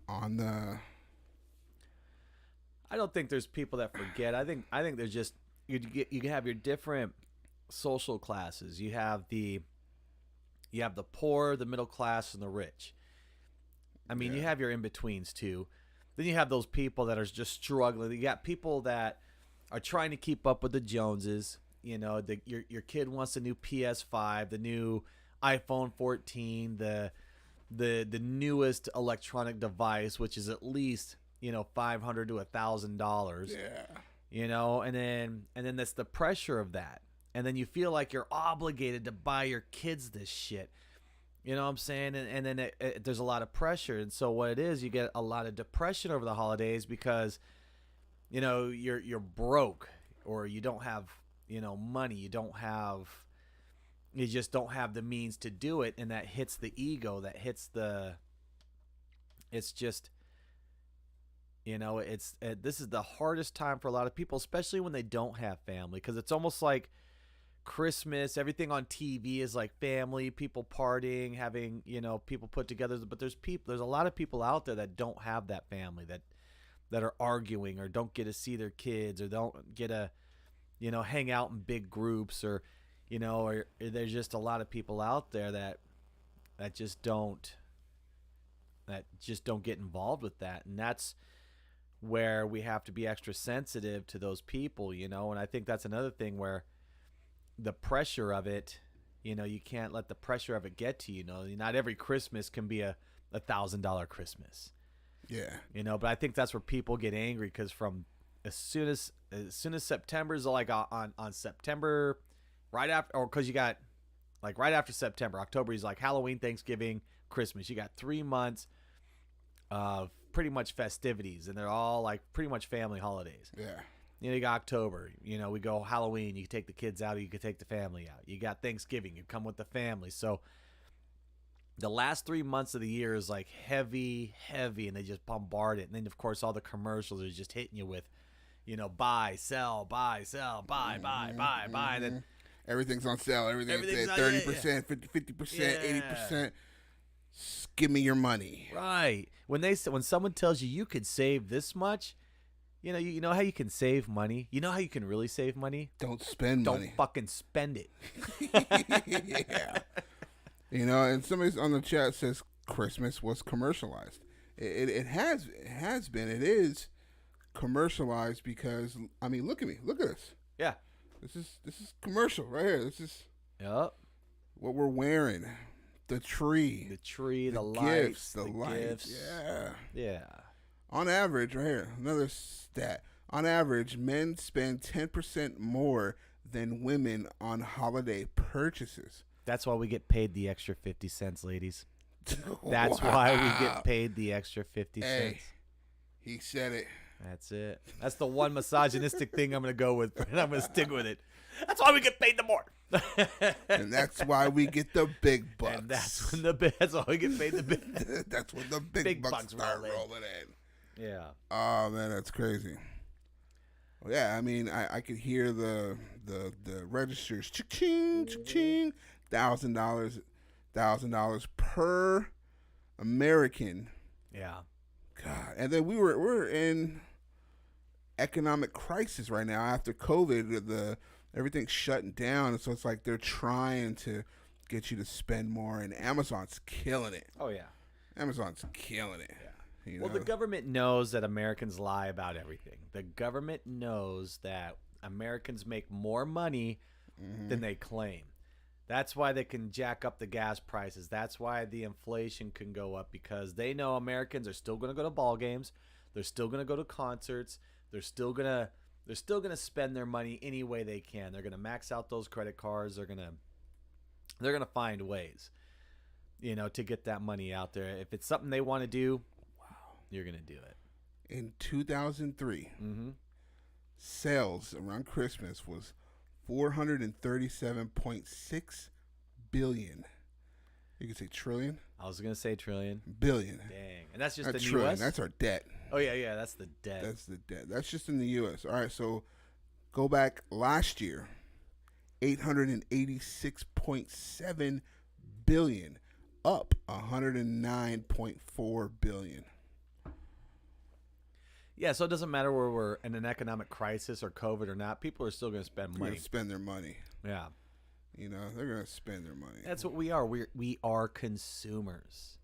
on the. I don't think there's people that forget. I think there's just you have your different social classes. You have the poor, the middle class, and the rich. I mean, you have your in-betweens too. Then you have those people that are just struggling. You got people that are trying to keep up with the Joneses. Your kid wants a new PS5, the new iPhone 14, the newest electronic device, which is at least $500 to $1,000. Yeah. And then that's the pressure of that, and then you feel like you're obligated to buy your kids this shit. You know what I'm saying? And then there's a lot of pressure. And so what it is, you get a lot of depression over the holidays because, you're broke, or you don't have, money. You just don't have the means to do it. And that hits the ego. It's just, this is the hardest time for a lot of people, especially when they don't have family, because it's almost like Christmas, everything on TV is like family, people partying, having, people put together. But there's a lot of people out there that don't have that family, that are arguing, or don't get to see their kids, or don't get to, hang out in big groups, or there's just a lot of people out there that just don't get involved with that. And that's where we have to be extra sensitive to those people, and I think that's another thing where the pressure of it, you can't let the pressure of it get to you. Not every Christmas can be a $1,000 Christmas. Yeah. But I think that's where people get angry, because from as soon as September's like on September, right after, or because you got like right after September, October is like Halloween, Thanksgiving, Christmas. You got 3 months of pretty much festivities, and they're all like pretty much family holidays. Yeah. You got October, we go Halloween, you can take the kids out, or you can take the family out. You got Thanksgiving, you come with the family. So the last 3 months of the year is like heavy, and they just bombard it. And then, of course, all the commercials are just hitting you with, buy, sell, buy, buy. And then Everything's on sale. Everything's at on- 30%, 50%, 80%. Give me your money. right. When someone tells you could save this much, you know how you can save money? You know how you can really save money? Don't spend Don't money. fucking spend it. Yeah. And somebody on the chat says Christmas was commercialized. It has been. It is commercialized because, I mean, look at me. Look at us. Yeah. This is commercial right here. This is Yep. what we're wearing. The tree. The tree, the gifts, lights, the lights. gifts. Yeah. Yeah. On average, right here, another stat. On average, men spend 10% more than women on holiday purchases. That's why we get paid the extra 50 cents, ladies. That's why we get paid the extra 50 Hey, cents. he said it. That's it. That's the one misogynistic thing I'm going to go with, and I'm going to stick with it. That's why we get paid the more. And that's why we get the big bucks. And that's when that's all we get paid the big. That's when the big bucks start rolling in. Yeah. Oh man, that's crazy. Well, yeah, I mean, I could hear the registers, cha-ching, cha-ching, $1,000 per American. Yeah. God, and then we're in economic crisis right now after COVID. Everything's shutting down, and so it's like they're trying to get you to spend more, and Amazon's killing it. Oh yeah. Amazon's killing it. Yeah. You Well, know? the government knows that Americans lie about everything. The government knows that Americans make more money than they claim. That's why they can jack up the gas prices. That's why the inflation can go up, because they know Americans are still going to go to ball games. They're still going to go to concerts. They're still going to spend their money any way they can. They're going to max out those credit cards. They're going to find ways, to get that money out there. If it's something they want to do, you're going to do it. In 2003, sales around Christmas was $437.6 billion. You can say trillion? I was going to say trillion. Billion. Dang. And that's just That's the trillion. U.S.? That's our debt. Oh, yeah. That's the debt. That's the debt. That's just in the U.S. All right, so go back last year, $886.7 billion, up $109.4 billion. Yeah, so it doesn't matter where we're in an economic crisis or COVID or not. People are still going to spend They're money. going to spend their money. Yeah. They're going to spend their money. That's what we are. We are consumers.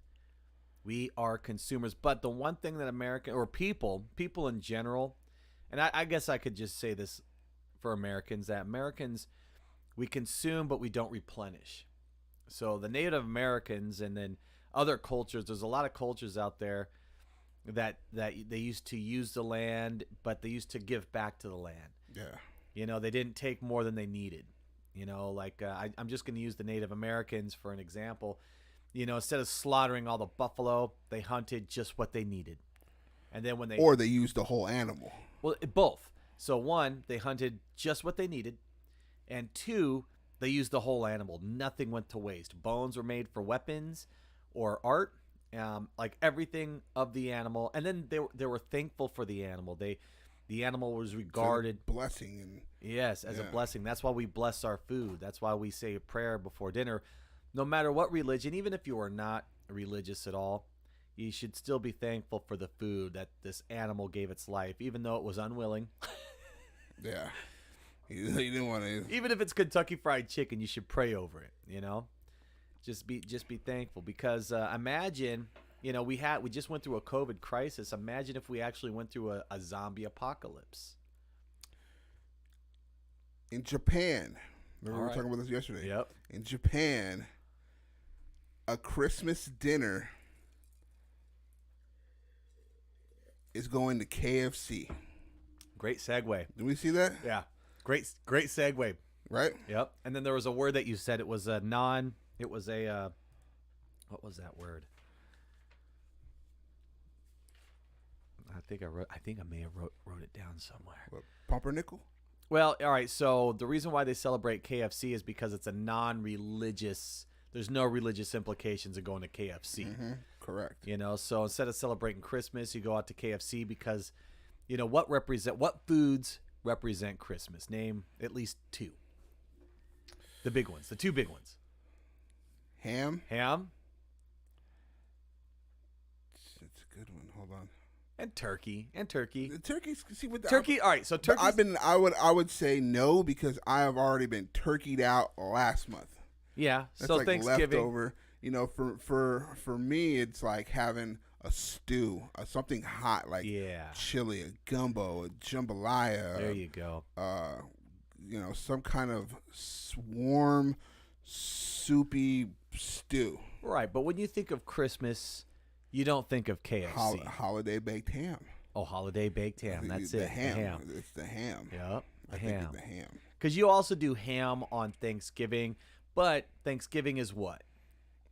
We are consumers. But the one thing that American or people in general, and I guess I could just say this for Americans, that Americans, we consume but we don't replenish. So the Native Americans and then other cultures, there's a lot of cultures out there that they used to use the land, but they used to give back to the land. Yeah. They didn't take more than they needed. I'm just going to use the Native Americans for an example. Instead of slaughtering all the buffalo, they hunted just what they needed. And then when Or they used the whole animal. Well, both. So one, they hunted just what they needed. And two, they used the whole animal. Nothing went to waste. Bones were made for weapons or art. Like everything of the animal, and then they were thankful for the animal. The animal was regarded blessing and as a blessing. That's why we bless our food. That's why we say a prayer before dinner. No matter what religion, even if you are not religious at all, you should still be thankful for the food that this animal gave its life, even though it was unwilling. Yeah, he didn't want to. Even if it's Kentucky Fried Chicken, you should pray over it. Just be thankful, because imagine, we just went through a COVID crisis. Imagine if we actually went through a zombie apocalypse. In Japan, remember we were talking about this yesterday. Yep. In Japan, a Christmas dinner is going to KFC. Great segue. Did we see that? Yeah. Great segue. Right? Yep. And then there was a word that you said. It was what was that word? I think I may have wrote it down somewhere. What, pumpernickel? Well, all right. So the reason why they celebrate KFC is because it's a non-religious. There's no religious implications of going to KFC. Mm-hmm. Correct. So instead of celebrating Christmas, you go out to KFC because, what foods represent Christmas? Name at least two. The big ones. The two big ones. Ham. It's a good one. Hold on. And turkey. The turkey's Turkey. All right. So turkey. I would say no, because I have already been turkeyed out last month. Yeah. That's So like Thanksgiving. leftover. For me, it's like having a stew, something hot, like chili, a gumbo, a jambalaya. There you go. Some kind of warm, soupy stew. Right. But when you think of Christmas, you don't think of KFC. Holiday baked ham. Oh, holiday baked ham. That's the it. Ham. The ham. It's the ham. Yep. I think it's the ham. Because you also do ham on Thanksgiving, but Thanksgiving is what?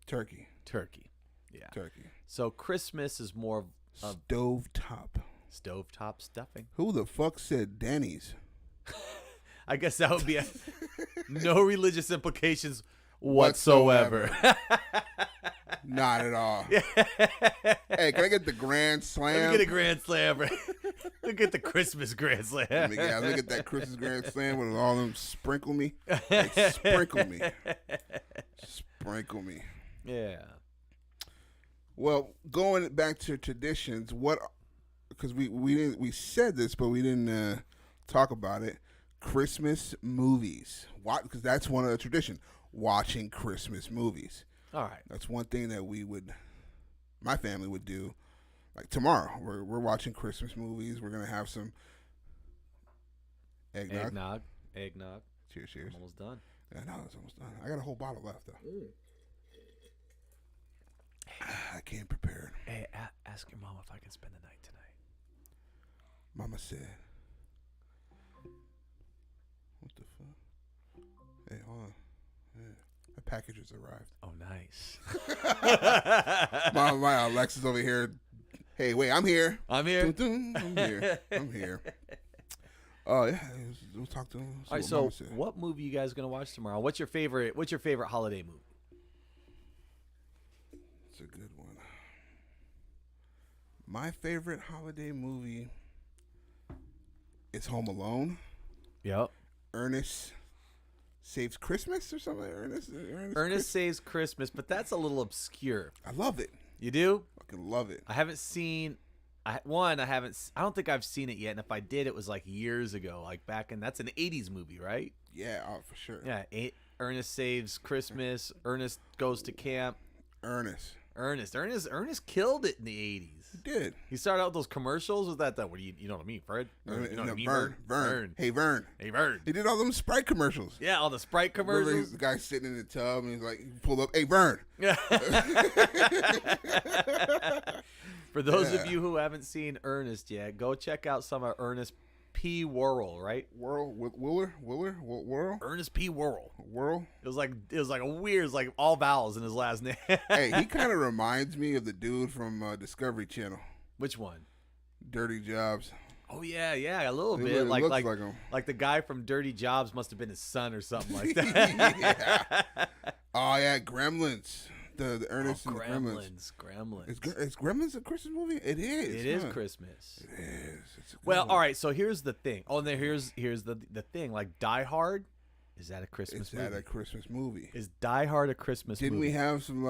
Turkey. Yeah. Turkey. So Christmas is more of stovetop stuffing. Who the fuck said Denny's? I guess that would be No religious implications whatsoever. Not at all. Hey, can I get the grand slam? Let me get a grand slam. Look at the Christmas grand slam. Let me get that Christmas grand slam with all them sprinkle me. Like, sprinkle me. Sprinkle me. Yeah. Well, going back to traditions, because we said this, but we didn't talk about it. Christmas movies. Because that's one of the tradition. Watching Christmas movies. All right. That's one thing that my family would do. Like tomorrow, we're watching Christmas movies. We're gonna have some eggnog. Eggnog. Cheers, cheers. Almost done. Yeah, no, it's almost done. I got a whole bottle left though. I came prepared. Hey, ask your mom if I can spend the night tonight. Mama said, "What the fuck?" Hey, hold on. Yeah. The package has arrived. Oh, nice. my Alexa's over here. Hey, wait, I'm here. I'm here. Dun, dun, I'm here. I'm here. Oh yeah, we'll talk to him. All right. So, what movie you guys gonna watch tomorrow? What's your favorite holiday movie? It's a good one. My favorite holiday movie is Home Alone. Yep. Ernest Saves Christmas or something. Ernest Saves Christmas, but that's a little obscure. I love it. You do? Fucking love it. I haven't seen. I don't think I've seen it yet, and if I did, it was like years ago, like back in. That's an '80s movie, right? Yeah, for sure. Yeah. Ernest Saves Christmas. Ernest Goes to Camp. Ernest killed it in the '80s. He did. He started out with those commercials with that. What do you know what I mean, Fred? You know what I mean, Vern. Hey, Vern. Hey, Vern. He did all them Sprite commercials. Yeah, all the Sprite Remember commercials. the guy sitting in the tub and he's like, he pulled up, hey, Vern. Yeah. For those of Yeah. you who haven't seen Ernest yet, go check out some of Ernest P. Worrell, right? Willer? Ernest P. Worrell. Whirl? It was like a weird, it's like all vowels in his last name. Hey, he kind of reminds me of the dude from Discovery Channel. Which one? Dirty Jobs. Oh yeah, a little He bit. looks like him. Like the guy from Dirty Jobs must have been his son or something like that. Yeah. Oh yeah, Gremlins. The Ernest and the Gremlins. Gremlins. Is Gremlins a Christmas movie? It is. It is Christmas. It is. It's a good Well, one. all right. So here's the thing. Oh, and then here's the thing. Like Die Hard, is that a Christmas Is movie? that a Christmas movie? Is Die Hard a Christmas Didn't movie? we have some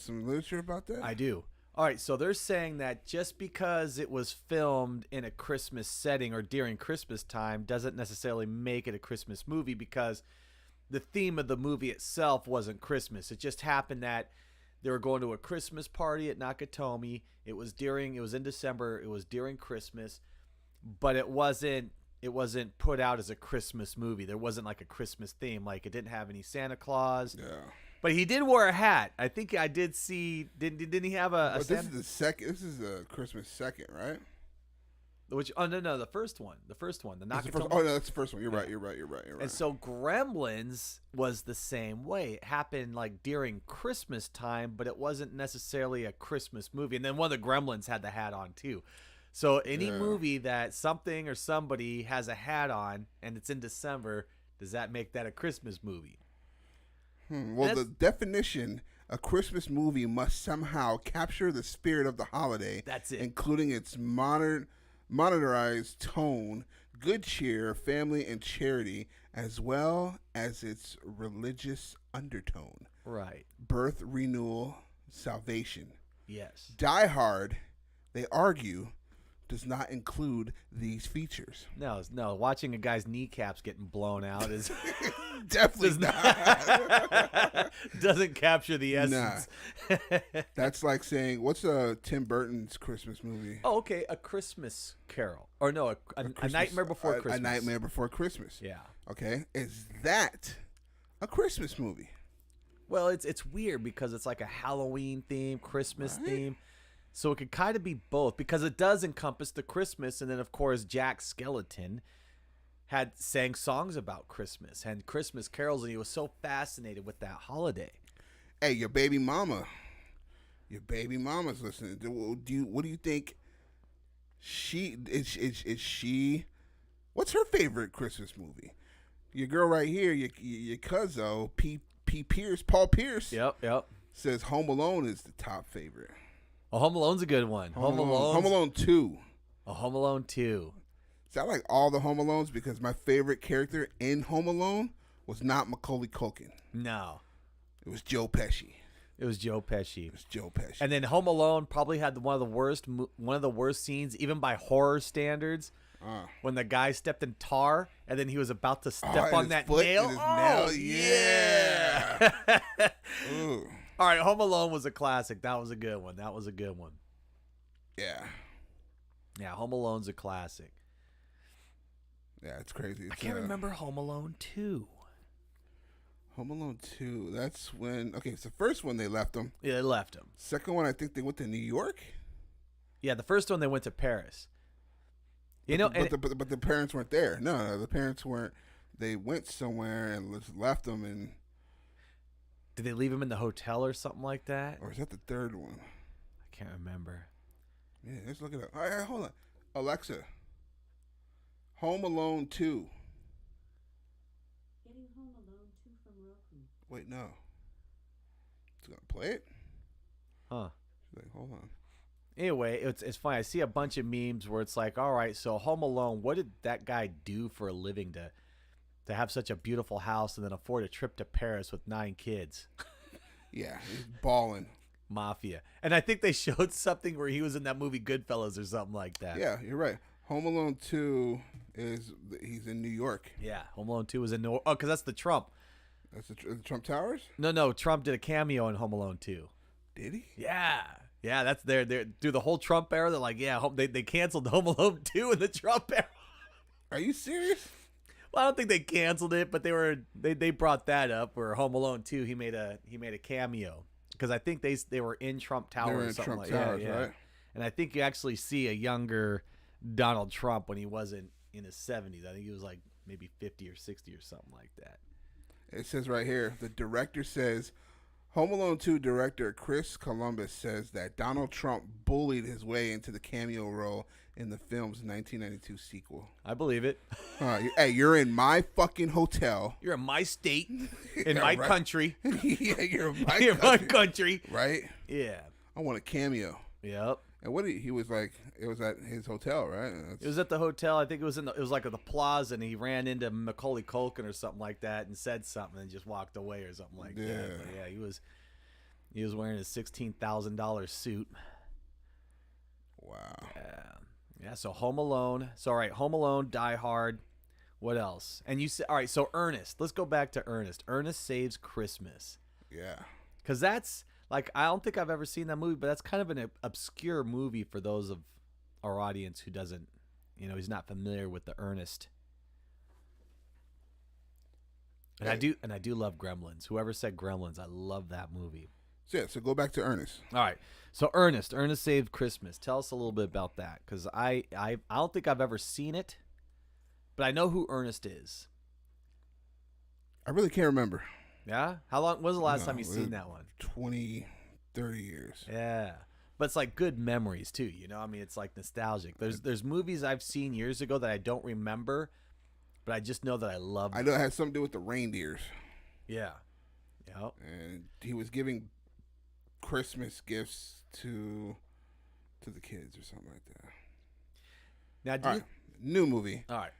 literature about that? I do. All right, so they're saying that just because it was filmed in a Christmas setting or during Christmas time doesn't necessarily make it a Christmas movie, because the theme of the movie itself wasn't Christmas. It just happened that they were going to a Christmas party at Nakatomi. It was in December. It was during Christmas, but it wasn't put out as a Christmas movie. There wasn't like a Christmas theme. Like it didn't have any Santa Claus. Yeah. But he did wear a hat. I think I did see. Didn't he have a But Santa? this is the second. This is a Christmas second, right? Which? Oh no, the first one. The That's the Nakatomi. first, oh no, that's the first one. You're right. And so Gremlins was the same way. It happened like during Christmas time, but it wasn't necessarily a Christmas movie. And then one of the Gremlins had the hat on too. So any Yeah. movie that something or somebody has a hat on and it's in December, does that make that a Christmas movie? Well, the definition: a Christmas movie must somehow capture the spirit of the holiday. That's it. Including its modernized tone, good cheer, family, and charity, as well as its religious undertone. Right. Birth, renewal, salvation. Yes. Die Hard, they argue, does not include these features. No. Watching a guy's kneecaps getting blown out is Definitely not. doesn't capture the essence. That's like saying, what's Tim Burton's Christmas movie? Oh, okay, A Christmas Carol, or no, a Nightmare Before Christmas. A Nightmare Before Christmas. Yeah. Okay, is that a Christmas movie? Well, it's weird because it's like a Halloween theme, Christmas Right. theme. So it could kind of be both, because it does encompass the Christmas, and then of course Jack Skellington sang songs about Christmas and Christmas carols, and he was so fascinated with that holiday. Hey, your baby mama's listening. What do you think? She is she? What's her favorite Christmas movie? your girl right here, your cousin, Paul Pierce, Yep. says Home Alone is the top favorite. Oh, Home Alone's a good one. Home Home Alone 2. Oh, Home Alone 2. See, I like all the Home Alones because my favorite character in Home Alone was not Macaulay Culkin. No. It was Joe Pesci. It was Joe Pesci. It was Joe Pesci. And then Home Alone probably had one of the worst scenes, even by horror standards, when the guy stepped in tar and then he was about to step on that nail. Oh, yeah. Ooh. All right, Home Alone was a classic. That was a good one. Yeah. Yeah, Home Alone's a classic. Yeah, it's crazy. I can't remember Home Alone 2. Home Alone 2. That's when. Okay, it's the first one they left them. Yeah, they left him. Second one, I think they went to New York. Yeah, the first one they went to Paris. But the parents weren't there. No, the parents weren't. They went somewhere and just left them. And did they leave him in the hotel or something like that? or is that the third one? I can't remember. Yeah, let's look it up. All right, hold on. Alexa. Home Alone 2. Getting Home Alone 2 from Roku. Wait, no. It's gonna play it. Huh. She's like, hold on. Anyway, it's funny. I see a bunch of memes where it's like, all right, so Home Alone, what did that guy do for a living to have such a beautiful house and then afford a trip to Paris with 9 kids? Yeah, he's balling. Mafia. And I think they showed something where he was in that movie Goodfellas or something like that. Yeah, you're right. Home Alone 2 he's in New York. Yeah, Home Alone 2 was in New. Oh, because that's the Trump. That's the Trump Towers? No, Trump did a cameo in Home Alone 2. Did he? Yeah, that's there. Through the whole Trump era, they're like, yeah, they canceled Home Alone 2 in the Trump era. Are you serious? Well, I don't think they canceled it, but they brought that up where Home Alone 2 he made a cameo because I think they were in Trump Tower They were or in something Trump like Towers, yeah. right? And I think you actually see a younger Donald Trump when he wasn't in his 70s. I think he was like maybe 50 or 60 or something like that. It says right here, the director says, Home Alone 2 director Chris Columbus says that Donald Trump bullied his way into the cameo role in the film's 1992 sequel. I believe it. Hey, you're in my fucking hotel. You're in my state, in Yeah, my right. country. Yeah, you're in my You're in country. my country. Right? Yeah. I want a cameo. Yep. And what he was like, it was at his hotel, right? It was at the hotel. I think it was like at the plaza, and he ran into Macaulay Culkin or something like that, and said something, and just walked away or something like that. But yeah, he was wearing his $16,000 suit. Wow. Yeah. So Home Alone. So all right, Home Alone, Die Hard. What else? And you said all right. So Ernest. Let's go back to Ernest. Ernest Saves Christmas. Yeah. Because that's like I don't think I've ever seen that movie, but that's kind of an obscure movie for those of our audience who doesn't, he's not familiar with the Ernest. And I do love Gremlins. Whoever said Gremlins, I love that movie. So go back to Ernest. All right. So Ernest Saved Christmas. Tell us a little bit about that, because I don't think I've ever seen it, but I know who Ernest is. I really can't remember. Yeah? How long? When was the last time you it seen was that one? 20, 30 years. Yeah. But it's like good memories too, I mean, it's like nostalgic. There's movies I've seen years ago that I don't remember, but I just know that I love them. I know it had something to do with the reindeers. Yeah. Yep. And he was giving Christmas gifts to the kids or something like that. Now, All right. New movie. All right.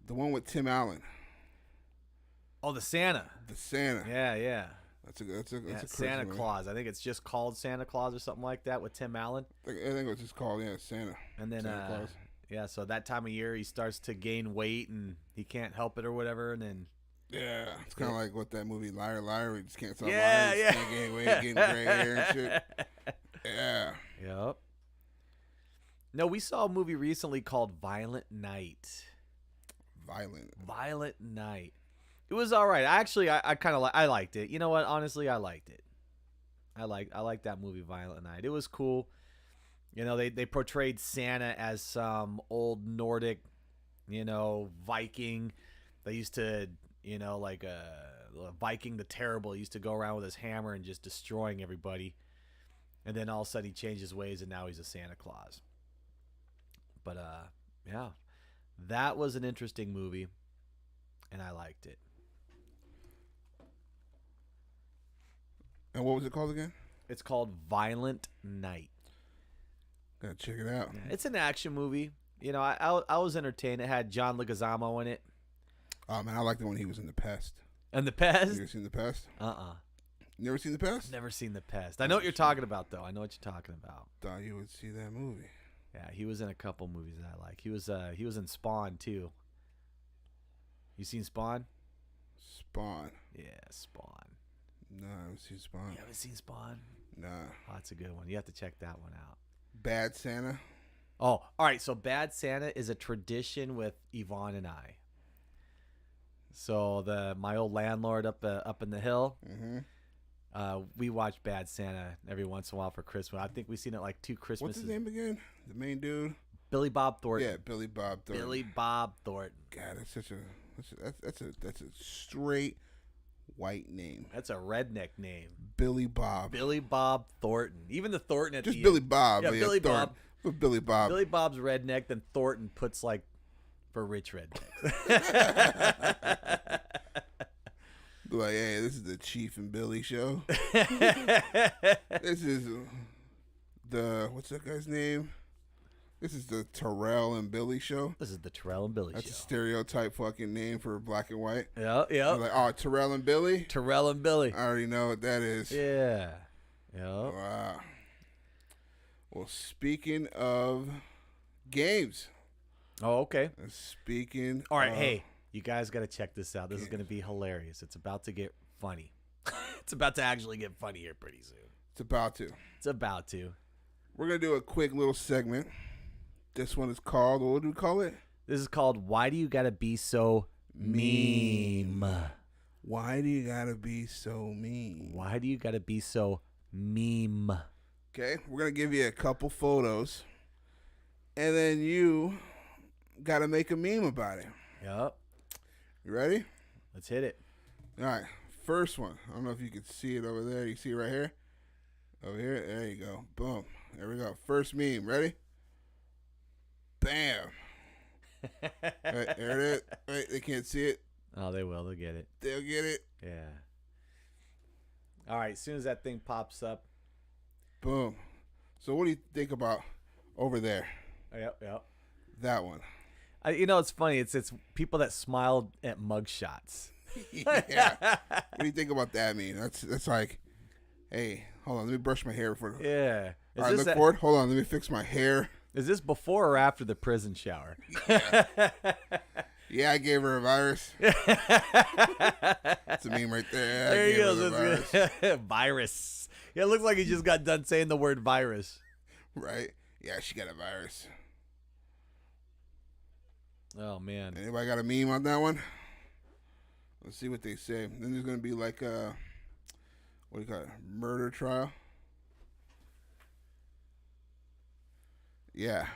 The one with Tim Allen. Oh, the Santa. The Santa. Yeah. That's a Christmas Santa movie. Claus. I think it's just called Santa Claus or something like that with Tim Allen. I think it was just called Santa. And then Santa Claus. yeah, so that time of year he starts to gain weight and he can't help it or whatever, and then Yeah, it's kind of like what that movie Liar Liar. He just can't stop Yeah, lying. yeah. Just can't gain weight, getting gray hair and shit. Yeah. Yep. No, we saw a movie recently called Violent Night. Violent Night. It was all right. Actually, I kind of I liked it. You know what? Honestly, I liked it. I liked that movie Violent Night. It was cool. They portrayed Santa as some old Nordic, Viking. They used to, like Viking the Terrible. He used to go around with his hammer and just destroying everybody. And then all of a sudden he changed his ways and now he's a Santa Claus. But yeah, that was an interesting movie. and I liked it. And what was it called again? It's called Violent Night. Gotta check it out. It's an action movie. You know, I was entertained. It had John Leguizamo in it. Oh man, I like the one he was in The Pest. And The You Pest? ever seen The Pest? Uh-uh. You never seen The Pest? Never seen The Pest. I know what you're talking about, though. I know what you're talking about. Thought you would see that movie. Yeah, he was in a couple movies that I like. He was in Spawn, too. You seen Spawn? Spawn. Yeah, Spawn. No, I haven't seen Spawn. You haven't seen Spawn? Nah. Oh, that's a good one. You have to check that one out. Bad Santa. Oh, all right. So Bad Santa is a tradition with Yvonne and I. So my old landlord up in the hill, Mm-hmm. we watch Bad Santa every once in a while for Christmas. I think we've seen it like 2 Christmases. What's his name again? The main dude. Billy Bob Thornton. Yeah, Billy Bob Thornton. Billy Bob Thornton. God, that's a straight white name. That's a redneck name. Billy Bob. Billy Bob Thornton. Even the Thornton at Just the Billy end. Bob. Yeah, but Billy Thornton. Bob. But Billy Bob. Billy Bob's redneck, then Thornton puts like for rich rednecks. Be like, hey, this is the Chief and Billy show. This is what's that guy's name? This is the Terrell and Billy show. This is the Terrell and Billy That's a show. stereotype fucking name for black and white. Yeah, yeah. You're like, oh, Terrell and Billy? Terrell and Billy. I already know what that is. Yeah. Yeah. Wow. Well, speaking of games. Oh, okay. Speaking All right, of, hey, you guys got to check this out. This is going to be hilarious. It's about to get funny. It's about to actually get funny here pretty soon. It's about to. It's about to. We're going to do a quick little segment. This one is called, what do we call it? This is called Why Do You Gotta Be So Meme? Why do you got to be so mean? Why do you gotta be so meme? Okay, we're going to give you a couple photos. And then you got to make a meme about it. Yep. You ready? Let's hit it. All right, first one. I don't know if you can see it over there. You see it right here? Over here? There you go. Boom. There we go. First meme. Ready? Bam. Right, there it is. Right, they can't see it. Oh, they will. They'll get it. They'll get it. Yeah. All right. As soon as that thing pops up. Boom. So what do you think about over there? Yep. Yep. That one. You know, it's funny. It's people that smiled at mugshots. Yeah. What do you think about that meme? That's like, hey, hold on. Let me brush my hair before. Yeah. All right, look forward. Hold on. Let me fix my hair. Is this before or after the prison shower? Yeah, I gave her a virus. That's a meme right there. There I he gave goes. her the virus. Virus. Yeah, it looks like he just got done saying the word virus. Right? Yeah, she got a virus. Oh, man. Anybody got a meme on that one? Let's see what they say. Then there's going to be like a, what do you call it? Murder trial. Yeah.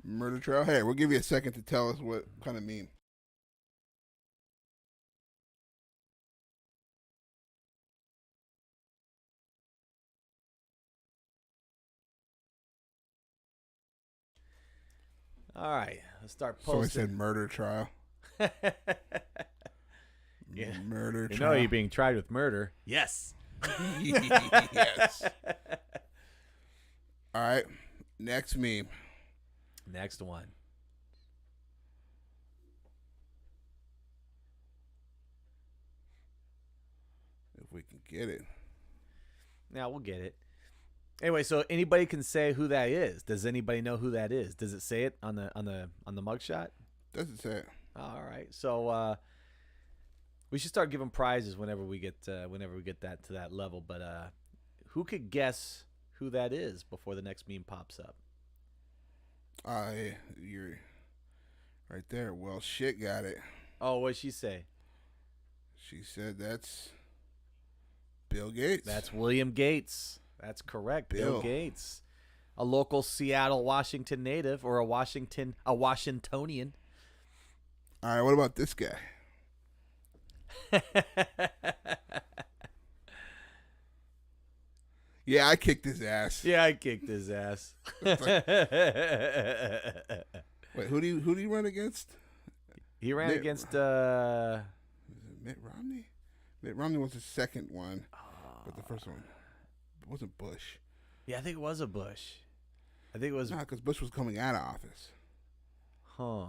Murder trial. Hey, we'll give you a second to tell us what kind of meme. All right. Let's start Somebody posting. said murder trial. Yeah. Murder You trial. know you're being tried with murder. Yes. Yes. All right. Next meme. Next one. If we can get it. Now we'll get it. Anyway, so anybody can say who that is. Does anybody know who that is? Does it say it on the mugshot? Doesn't say it. All right. So we should start giving prizes whenever we get that to that level. But who could guess who that is before the next meme pops up? You're right there. Well, shit got it. Oh, what'd she say? She said that's Bill Gates. That's William Gates. That's correct. Bill Bill. Gates. A local Seattle, Washington native, or a Washingtonian. All right, what about this guy? Yeah, I kicked his ass. Yeah, I kicked his ass. Wait, who do you run against? He ran Mitt- against. Is it Mitt Romney? Mitt Romney was the second one, but the first one wasn't Bush. Yeah, I think it was a Bush. I think it was. No, because Bush was coming out of office. Huh.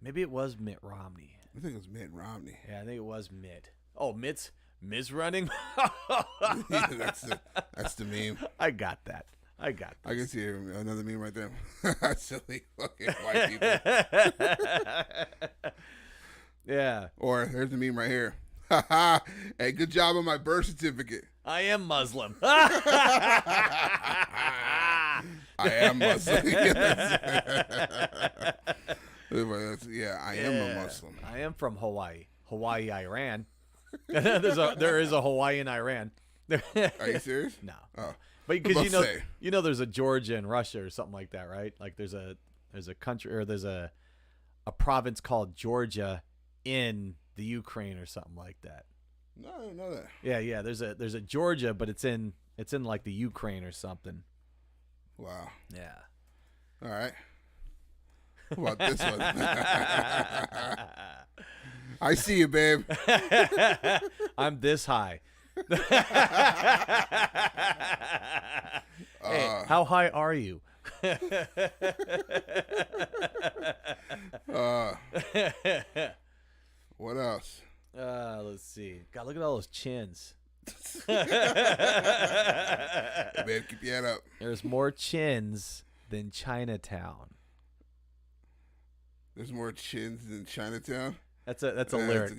Maybe it was Mitt Romney. I think it was Mitt Romney. Yeah, I think it was Mitt. Oh, Mitt's running. that's the meme. I got that. I can see another meme right there. Silly fucking white people. Yeah. Or there's the meme right here. Hey, good job on my birth certificate. I am Muslim. I am Muslim. Yeah, I am a Muslim. I am from Hawaii. Hawaii, Iran. there is a Hawaii in Iran. Are you serious? No. Oh, But because about to say. there's a Georgia and Russia or something like that, right? Like there's a country or there's a province called Georgia in the Ukraine or something like that. No, I didn't know that. Yeah. There's a Georgia, but it's in like the Ukraine or something. Wow. Yeah. All right. What about this one? I see you, babe. I'm this high. Hey, how high are you? What else? Let's see. God, look at all those chins. Hey, babe, keep your head up. There's more chins than Chinatown. There's more chins than Chinatown. That's a lyric.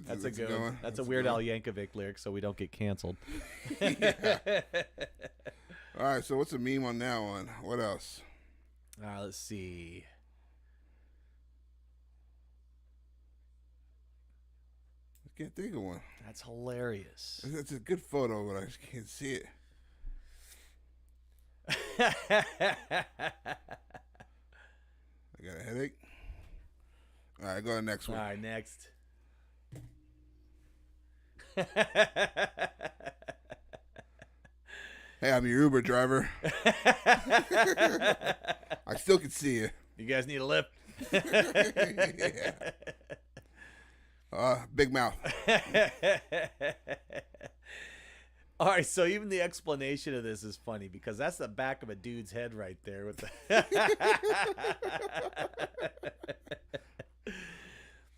That's a good one. That's a Weird Al Yankovic lyric, so we don't get canceled. All right, so what's a meme on that one? What else? All right, let's see. I can't think of one. That's hilarious. It's a good photo, but I just can't see it. I got a headache. All right, go to the next All one. right, next. Hey, I'm your Uber driver. I still can see you. You guys need a lift? Yeah. Big mouth. All right, so even the explanation of this is funny because that's the back of a dude's head right there with the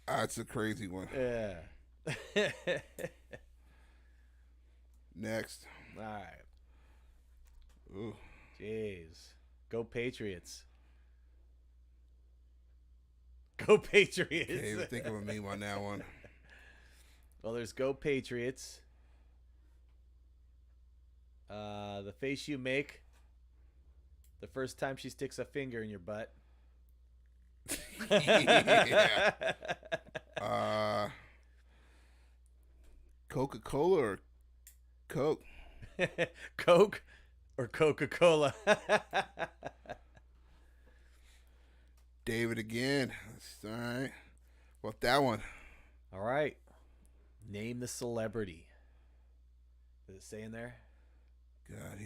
That's a crazy one. Yeah. Next. All right. Ooh. Jeez. Go Patriots. Go Patriots. Can't even think of a meme on that one. Well, there's Go Patriots. The face you make the first time she sticks a finger in your butt. Yeah. Coca-Cola or Coke? Coke or Coca-Cola? David again. That's all right. Well, that one. All right. Name the celebrity. Does it say in there? God,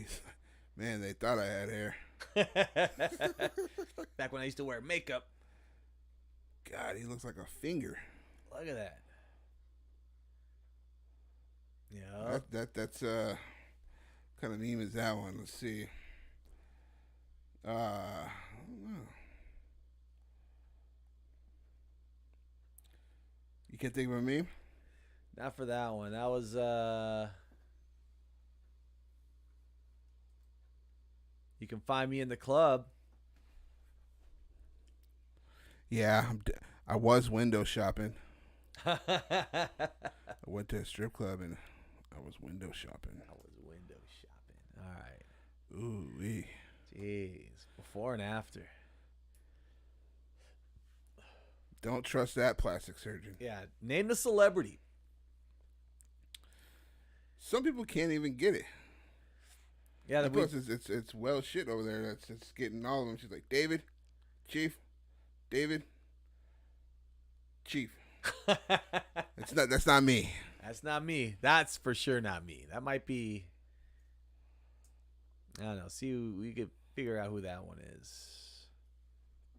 man, they thought I had hair. Back when I used to wear makeup. God, he looks like a finger. Look at that. Yeah. That's kind of meme is that one? Let's see. I don't know. You can't think of a meme? Not for that one. That was You can find me in the club. Yeah, I was window shopping. I went to a strip club and I was window shopping. I was window shopping. All right. Ooh wee. Jeez. Before and after. Don't trust that plastic surgeon. Yeah. Name the celebrity. Some people can't even get it. Yeah. Of course, it's well shit over there. That's just getting all of them. She's like, David, Chief, David, Chief. It's not. That's not me. That's not me. That's for sure not me. That might be. I don't know. See, we could figure out who that one is.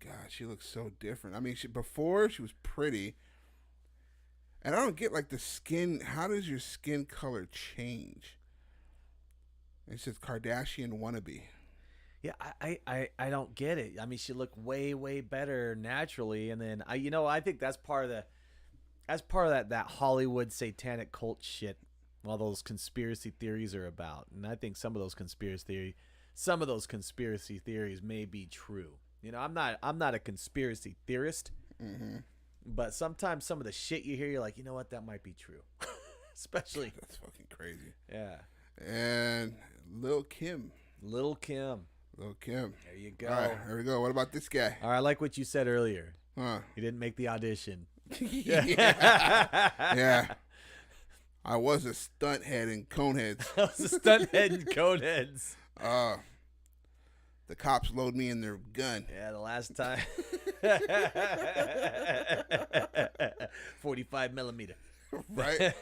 God, she looks so different. I mean, before she was pretty, and I don't get like the skin. How does your skin color change? It says Kardashian wannabe. Yeah, I don't get it. I mean, she looked way better naturally, and then I think that's part of that Hollywood satanic cult shit. All those conspiracy theories are about, and I think some of those conspiracy theories may be true. You know, I'm not a conspiracy theorist, but sometimes some of the shit you hear, you're like, you know what, that might be true. Especially That's fucking crazy. yeah, And Lil Kim. Lil Kim. There you go. All right, here we go. What about this guy? All right, I like what you said earlier. Huh? He didn't make the audition. Yeah. I was a stunt head in Coneheads. That was a stunt head and Coneheads. The cops load me in their gun. Yeah, the last time. 45 millimeter. Right?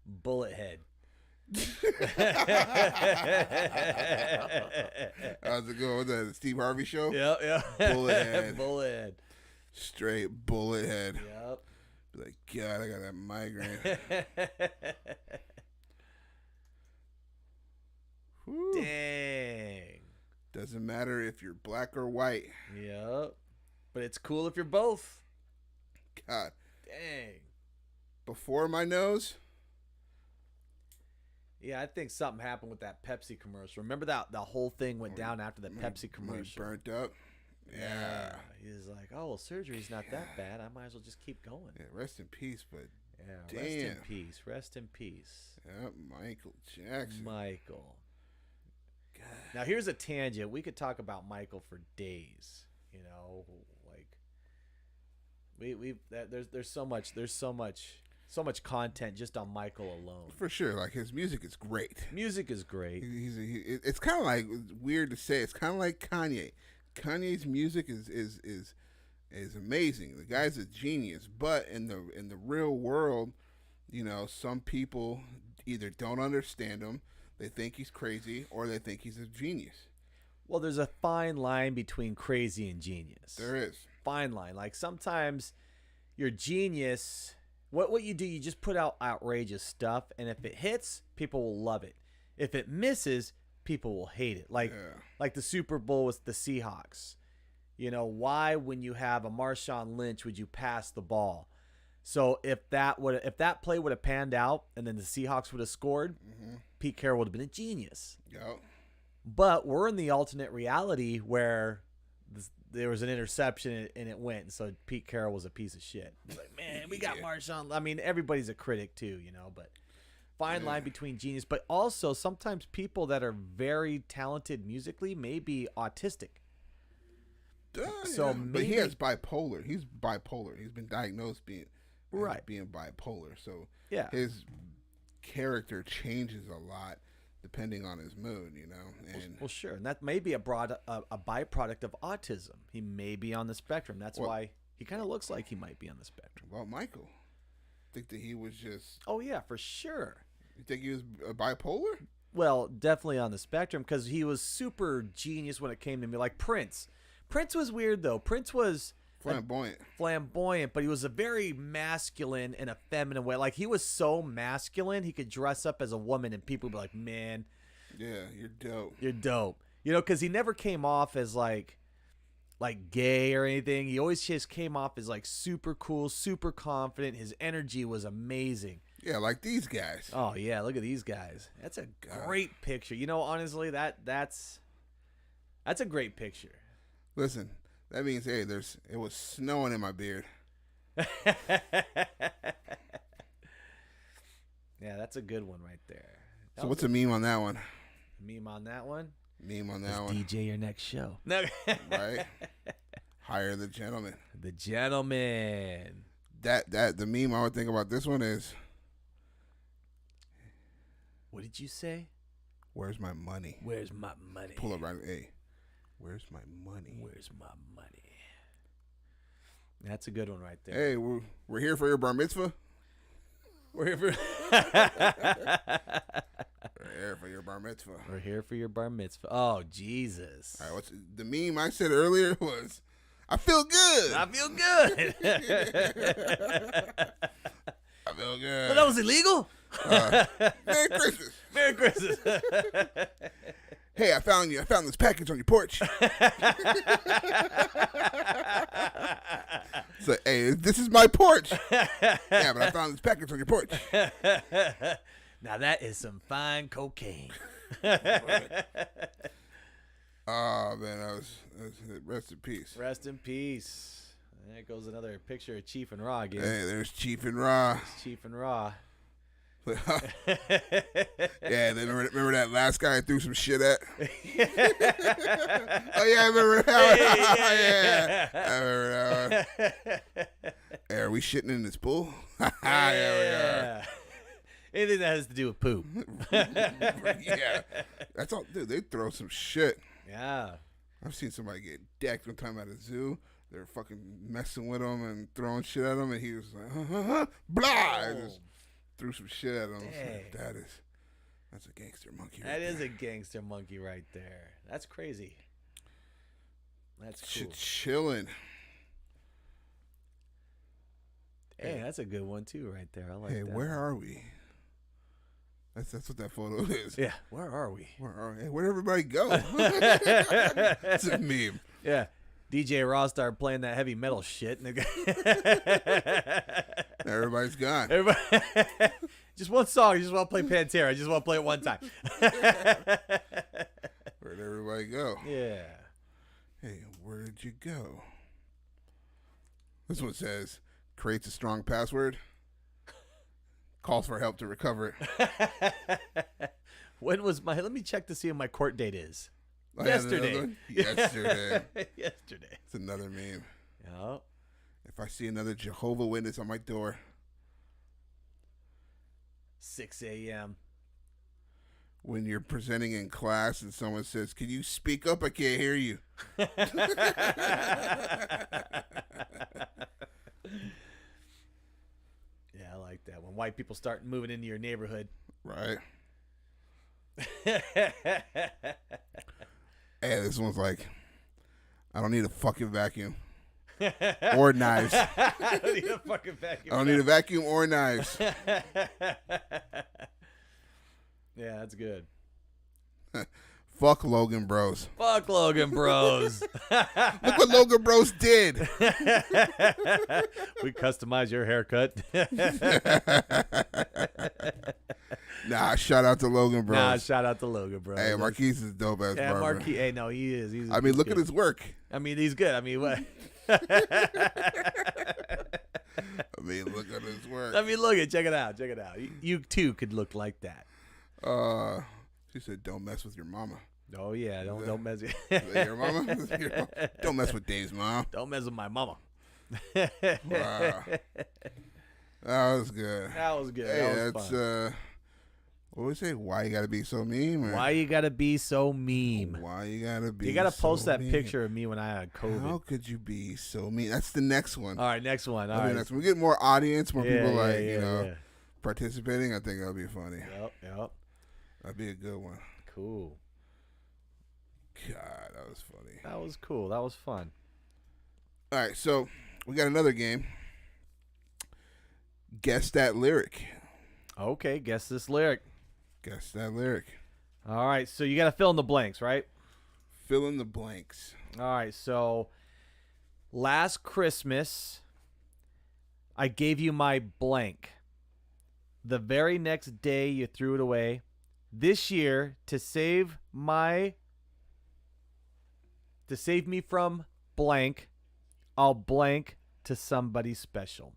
Bullet head. How's it going? Was that the Steve Harvey show? Yeah. Bullet head. Bullet head. Straight bullet head. Yep. Be like, God, I got that migraine. Whew. Dang. Doesn't matter if you're black or white. Yep. But it's cool if you're both. God. Dang. Before my nose? Yeah, I think something happened with that Pepsi commercial. Remember that the whole thing went down after the Pepsi When he commercial? burnt up. Yeah. He was like, oh, well, surgery's not that bad. I might as well just keep going. Yeah, rest in peace, but Yeah, rest in Damn. peace. Rest in peace. yeah, Michael Jackson. Michael. God. Now, here's a tangent. We could talk about Michael for days. You know, like there's so much content just on Michael alone. For sure, like his music is great. Music is great. It's kind of like weird to say. It's kind of like Kanye. Kanye's music is amazing. The guy's a genius. But in the real world, you know, some people either don't understand him, they think he's crazy, or they think he's a genius. Well, there's a fine line between crazy and genius. There is. Fine line. Like sometimes you're genius. What you do, you just put out outrageous stuff, and if it hits, people will love it. If it misses, people will hate it. Like the Super Bowl with the Seahawks. You know, why when you have a Marshawn Lynch would you pass the ball? So if that play would have panned out and then the Seahawks would have scored, Pete Carroll would have been a genius. Yep. But we're in the alternate reality where there was an interception and it went. So Pete Carroll was a piece of shit. Like, man, we got Marshawn. I mean, everybody's a critic too, you know, but fine line between genius. But also sometimes people that are very talented musically may be autistic. So but he maybe- has bipolar. He's bipolar. He's been diagnosed being bipolar. So Yeah. his character changes a lot depending on his mood, you know. And Well, sure. And that may be a byproduct of autism. He may be on the spectrum. That's why he kind of looks like he might be on the spectrum. well, Michael, think that he was just. Oh, yeah, for sure. You think he was bipolar? Well, definitely on the spectrum because he was super genius when it came to me. Like Prince. Prince was weird, though. Prince was flamboyant, but he was a very masculine and a feminine way. Like, he was so masculine, he could dress up as a woman, and people would be like, man, Yeah, you're dope. you're dope. You know, because he never came off as, like gay or anything. He always just came off as, like, super cool, super confident. His energy was amazing. Yeah, like these guys. Oh, yeah, look at these guys. That's a great picture. You know, honestly, that's a great picture. Listen, that means it was snowing in my beard. Yeah, that's a good one right there. So what's a meme on that one? Meme on that one? Meme on that one, DJ your next show. No. right? Hire the gentleman. The gentleman. That the meme I would think about this one is, What did you say? where's my money? Where's my money? Pull up right. Hey, where's my money? Where's my money? That's a good one right there. Hey, we're here for your bar mitzvah. We're here for here for your bar mitzvah. We're here for your bar mitzvah. Oh, Jesus. All right, what's the meme I said earlier was, I feel good. I feel good. I feel good. Well, that was illegal? Merry Christmas. Merry Christmas. Hey, I found this package on your porch. So, hey, this is my porch. Yeah, but I found this package on your porch. Now that is some fine cocaine. Oh man, that was rest in peace. Rest in peace. There goes another picture of Chief and Raw again. Hey, there's Chief and Raw. Chief and Raw. Yeah, then remember that last guy I threw some shit at? Oh yeah, I remember that one. Yeah, I remember that one. Hey, are we shitting in this pool? Yeah, Anything that has to do with poop. we are. Yeah, that's all. Dude, they throw some shit. Yeah. I've seen somebody get decked one time at a zoo. They were fucking messing with him and throwing shit at him, and he was like, blah. I just threw some shit at him. Like, that's a gangster monkey. That is a gangster monkey right there. That's crazy. That's cool. Shit chilling. Hey, that's a good one too, right there. I like Hey, that. where are we? That's what that photo is. Yeah, where are we? Where are we? Hey, where'd everybody go? It's a meme. Yeah, DJ Ross started playing that heavy metal shit. And Everybody's gone. everybody, just one song. You just want to play Pantera. I just want to play it one time. Where'd everybody go? Yeah. Hey, where did you go? This one says, creates a strong password. Calls for help to recover it. When was my? Let me check to see when my court date is. Oh, yeah, another Yesterday. one? Yesterday. Yesterday. It's another meme. Yeah. If I see another Jehovah Witness on my door, 6 a.m. when you're presenting in class and someone says, "Can you speak up? I can't hear you." Yeah, I like that. When white people start moving into your neighborhood. Right. Hey, this one's like, I don't need a fucking vacuum or knives. I don't need a fucking I vacuum. don't need a vacuum or knives. Yeah, that's good. Fuck Logan Bros. Fuck Logan Bros. Look what Logan Bros did. We customize your haircut. Nah, shout out to Logan Bros. Nah, shout out to Logan Bros. Hey, Marquise is dope ass Yeah, barber. Marquis. Hey, no, he is. He's I mean, look good. at his work. I mean, he's good. I mean, what? I mean, look at his work. I mean, look at. Check it out. Check it out. You too could look like that. She said, "Don't mess with your mama." Oh yeah, don't mess with Is that your mama? Is that your mama? Don't mess with Dave's mom. Don't mess with my mama. Wow. That was good. That was good. Hey, That was that's fun. what we say? Why you gotta be so mean? Or Why you gotta be so meme? Why you gotta be? You gotta so post that mean? picture of me when I had COVID. How could you be so mean? That's the next one. All right, next one. All I think right. that's when we get more audience, more people Yeah, like yeah. participating. I think that'll be funny. Yep. That'd be a good one. Cool. God, that was funny. That was cool. That was fun. All right, so we got another game. Guess that lyric. Okay, guess this lyric. Guess that lyric. All right, so you got to fill in the blanks, right? Fill in the blanks. All right, so last Christmas, I gave you my blank. The very next day, you threw it away. This year, to save me from blank, I'll blank to somebody special.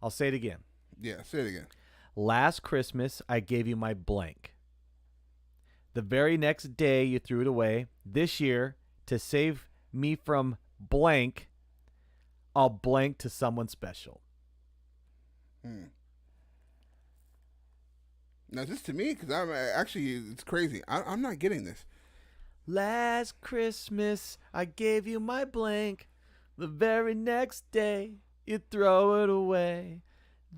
I'll say it again. Yeah, say it again. Last Christmas, I gave you my blank. The very next day, you threw it away. This year, to save me from blank, I'll blank to someone special. Now, this to me, because I'm actually, it's crazy. I'm not getting this. Last Christmas, I gave you my blank. The very next day, you throw it away.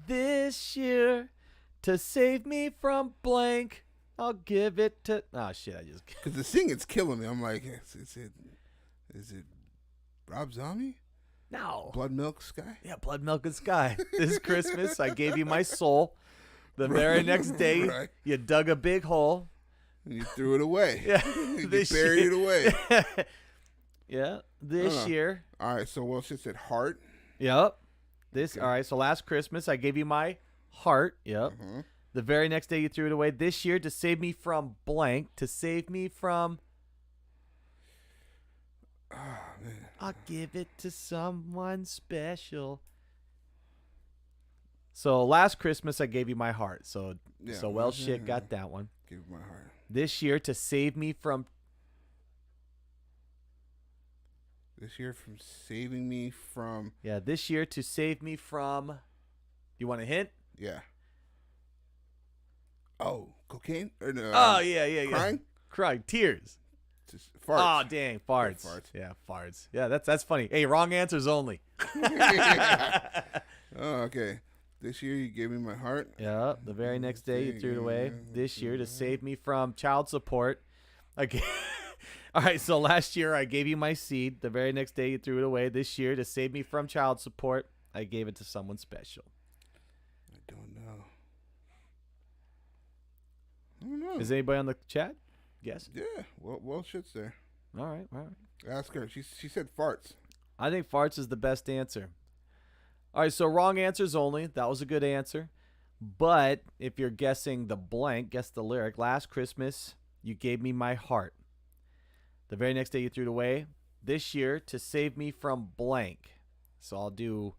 This year, to save me from blank, I'll give it to. Oh shit! I just. Because the singing's killing me. I'm like, is it Rob Zombie? No. Blood Milk Sky? Yeah, Blood Milk and Sky. This Christmas, I gave you my soul. The very next day, Right. you dug a big hole. And you threw it away. Yeah, You this buried year- it away. Yeah, this Uh-huh. year. All right, so Will shit said heart. Yep. This. Okay. All right. So last Christmas, I gave you my heart. Yep. Mhm. The very next day, you threw it away. This year, to save me from blank, to save me from. Oh, man. I'll give it to someone special. So last Christmas, I gave you my heart. So Yeah. so well shit got that one. Give it my heart. This year, to save me from. This year from saving me from, Yeah, this year to save me from. You want a hint? yeah. Oh, cocaine? Or no, Oh yeah. crying? Crying, tears. Just Oh farts. dang, farts. Farts. Yeah, farts. Yeah, that's funny. Hey, wrong answers only. Oh, okay. This year you gave me my heart. Yeah, the very next day you threw it away. This year to save me from child support. Okay. All right, so last year I gave you my seed. The very next day you threw it away. This year to save me from child support, I gave it to someone special. I don't know. I don't know. Is anybody on the chat? Yes. Yeah. Well, shit's there. All right, all right. Ask her. She said farts. I think farts is the best answer. All right, so wrong answers only. That was a good answer. But if you're guessing the blank, guess the lyric. Last Christmas, you gave me my heart. The very next day, you threw it away. This year, to save me from blank. So I'll do,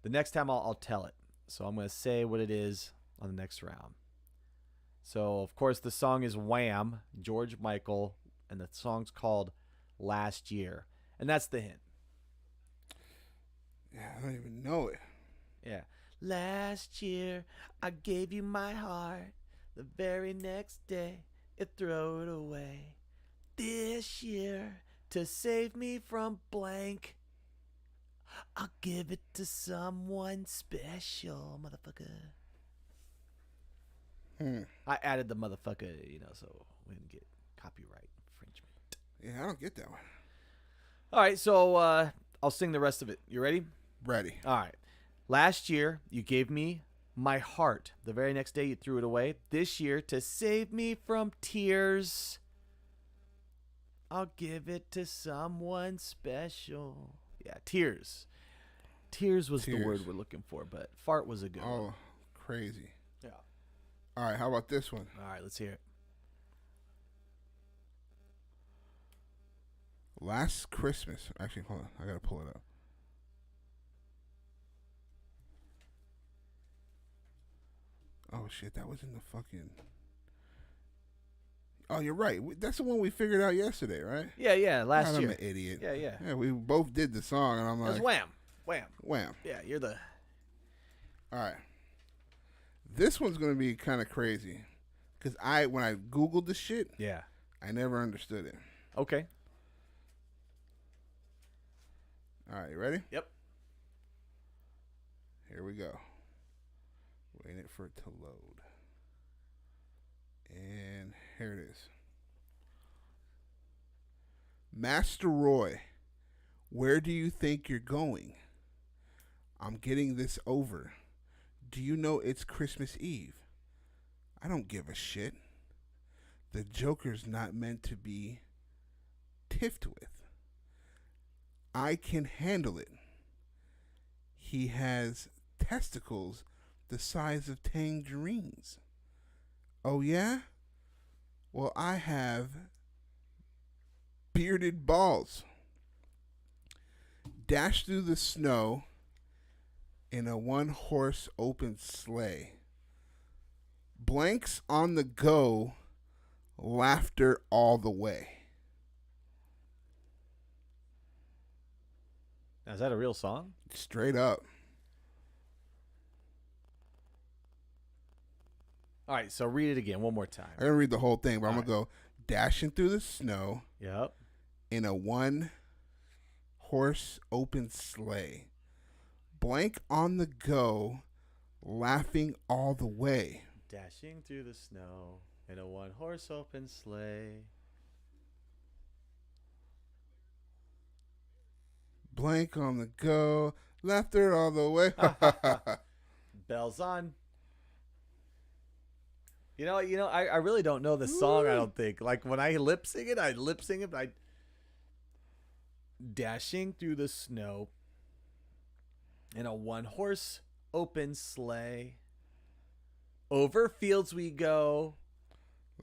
the next time I'll tell it. So I'm going to say what it is on the next round. So, of course, the song is Wham, George Michael, and the song's called Last Year. And that's the hint. Yeah, I don't even know it. Yeah. Last year, I gave you my heart. The very next day, you throw it away. This year, to save me from blank, I'll give it to someone special, motherfucker. I added the motherfucker, so we didn't get copyright infringement. Yeah, I don't get that one. All right, so I'll sing the rest of it. You ready? Ready. All right. Last year, you gave me my heart. The very next day, you threw it away. This year, to save me from tears, I'll give it to someone special. Yeah, tears. Tears was the Tears. word we're looking for, but fart was a good one. Oh, crazy. Yeah. All right, how about this one? All right, let's hear it. Last Christmas. Actually, hold on. I got to pull it up. Oh, shit. That was in the fucking... Oh, you're right. That's the one we figured out yesterday, right? Yeah, last I'm year. an idiot. Yeah. Yeah, we both did the song, and I'm It was like, Wham. Wham. wham. Yeah, you're the... All right. This one's going to be kind of crazy. Because when I Googled the shit, Yeah. I never understood it. Okay. All right, you ready? Yep. Here we go. Waiting for it to load. And here it is. Master Roy, where do you think you're going? I'm getting this over. Do you know it's Christmas Eve? I don't give a shit. The Joker's not meant to be tiffed with. I can handle it. He has testicles the size of tangerines. Oh, yeah? Well, I have bearded balls. Dash through the snow in a one-horse open sleigh. Blanks on the go, laughter all the way. Now, is that a real song? Straight up. All right, so read it again one more time. I'm going to read the whole thing, but I'm All going to go dashing through the snow Yep. in a one-horse open sleigh. Blank on the go, laughing all the way. Dashing through the snow. In a one-horse open sleigh. Blank on the go. Laughter all the way. Bells on. I really don't know the song, I don't think. Like, when I lip sing it, but dashing through the snow in a one-horse open sleigh. Over fields we go.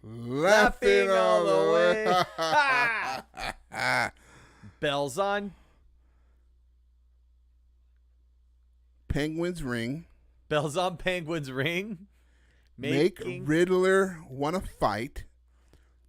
Laughing all the way. Bells on. Penguins ring. Bells on, penguins ring. Make Making- Riddler want to fight.